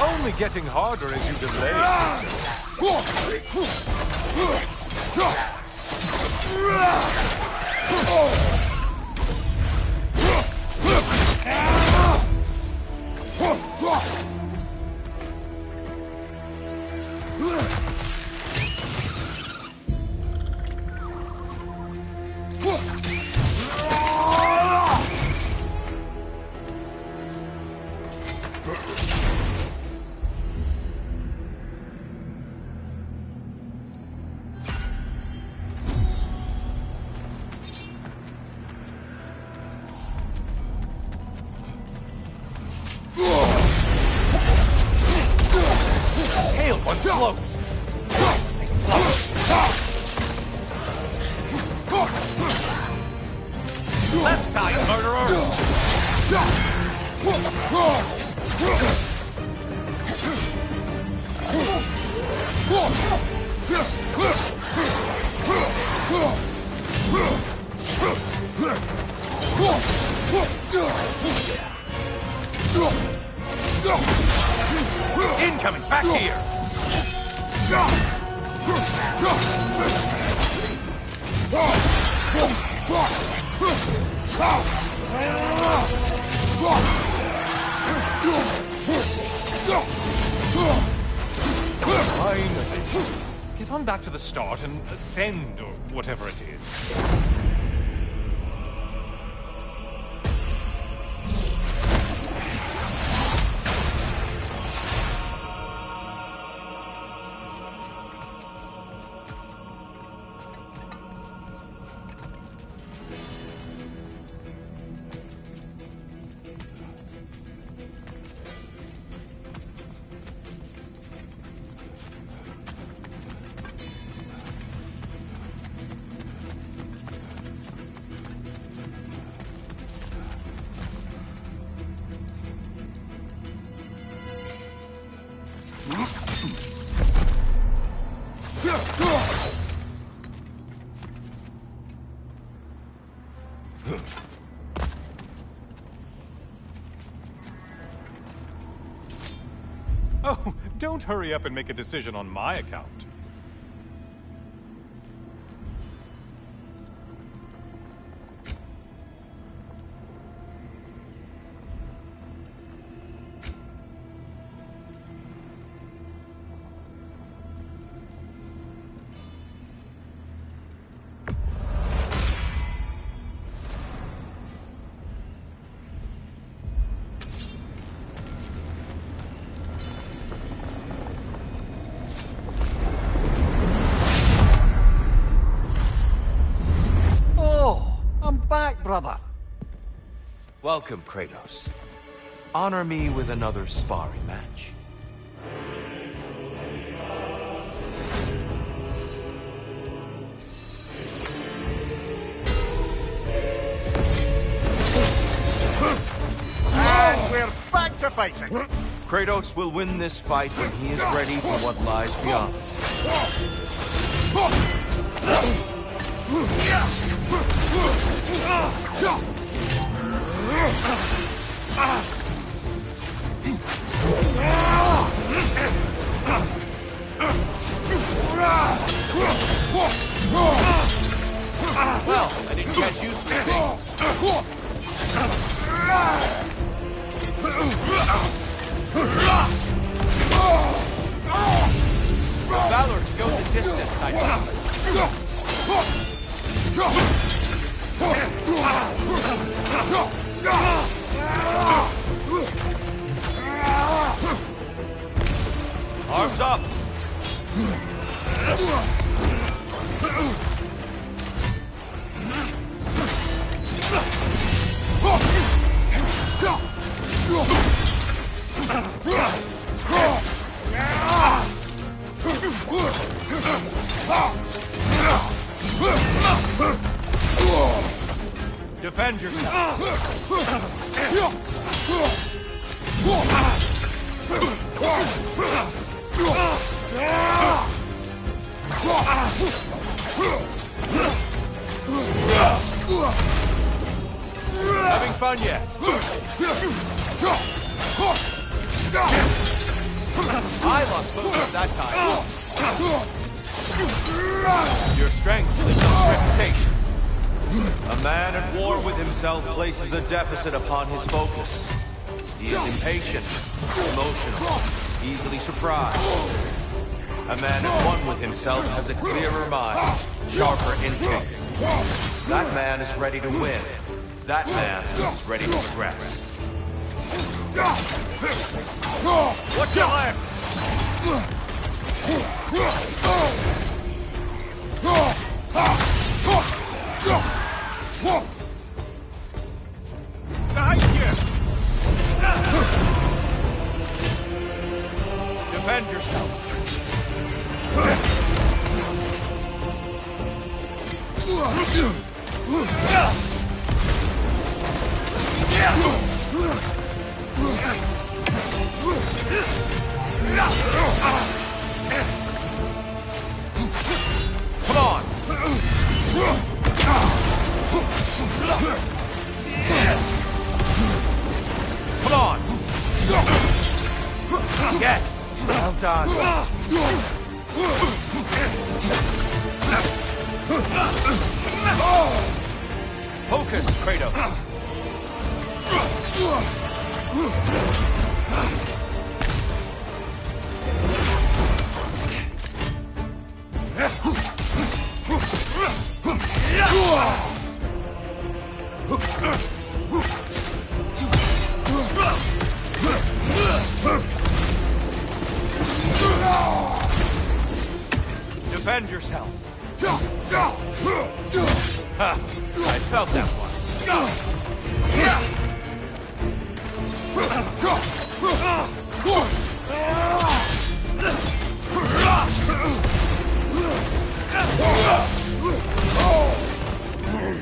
Only getting harder as you delay. Hail one floats! Left side, murderer! Incoming! Back here! Finally! Get on back to the start and ascend, or whatever it is. Oh, don't hurry up and make a decision on my account. Brother. Welcome, Kratos. Honor me with another sparring match. And we're back to fighting. Kratos will win this fight when he is ready for what lies beyond. Arms up! Defend yourself! Having fun yet? I lost focus that time. Your strength lives on reputation. A man at war with himself places a deficit upon his focus. He is impatient, emotional, easily surprised. A man at one with himself has a clearer mind, sharper instincts. That man is ready to win. That man is ready to progress. What's your left? Defend yourself. Come on. Come on. Get. Well done. Focus, Kratos. Defend yourself. Ha! I felt that one.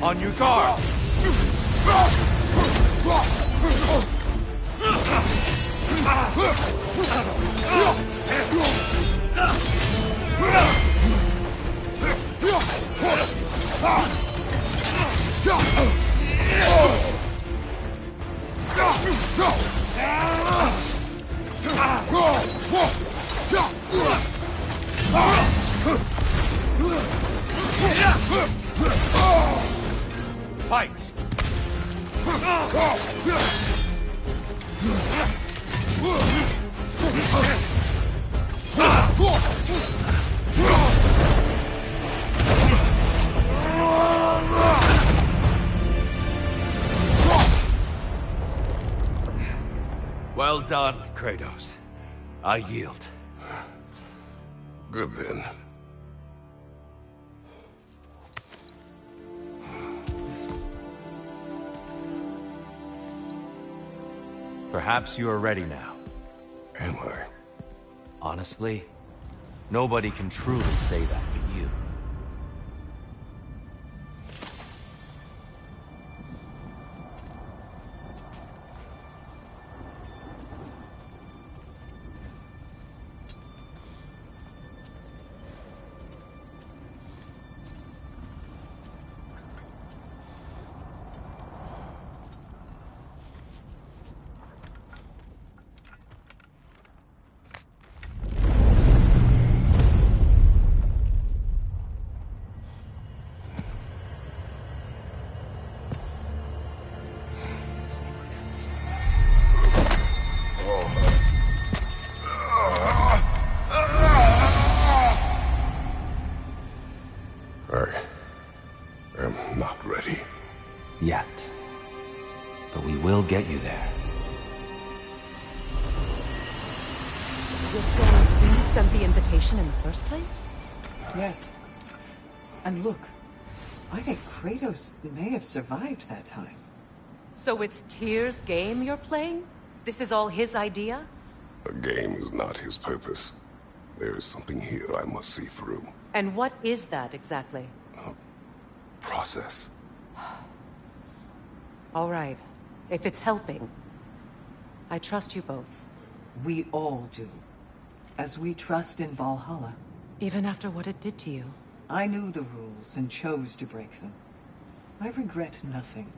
On your guard. Fight! Well done, Kratos. I yield. Good then. Perhaps you are ready now. Am I? Honestly, nobody can truly say that but you. I am not ready. Yet. But we will get you there. You're going to sent the invitation in the first place? Yes. And look, I think Kratos may have survived that time. So it's Tyr's game you're playing? This is all his idea? A game is not his purpose. There is something here I must see through. And what is that exactly? Process. All right. If it's helping, I trust you both. We all do. As we trust in Valhalla. Even after what it did to you. I knew the rules and chose to break them. I regret nothing.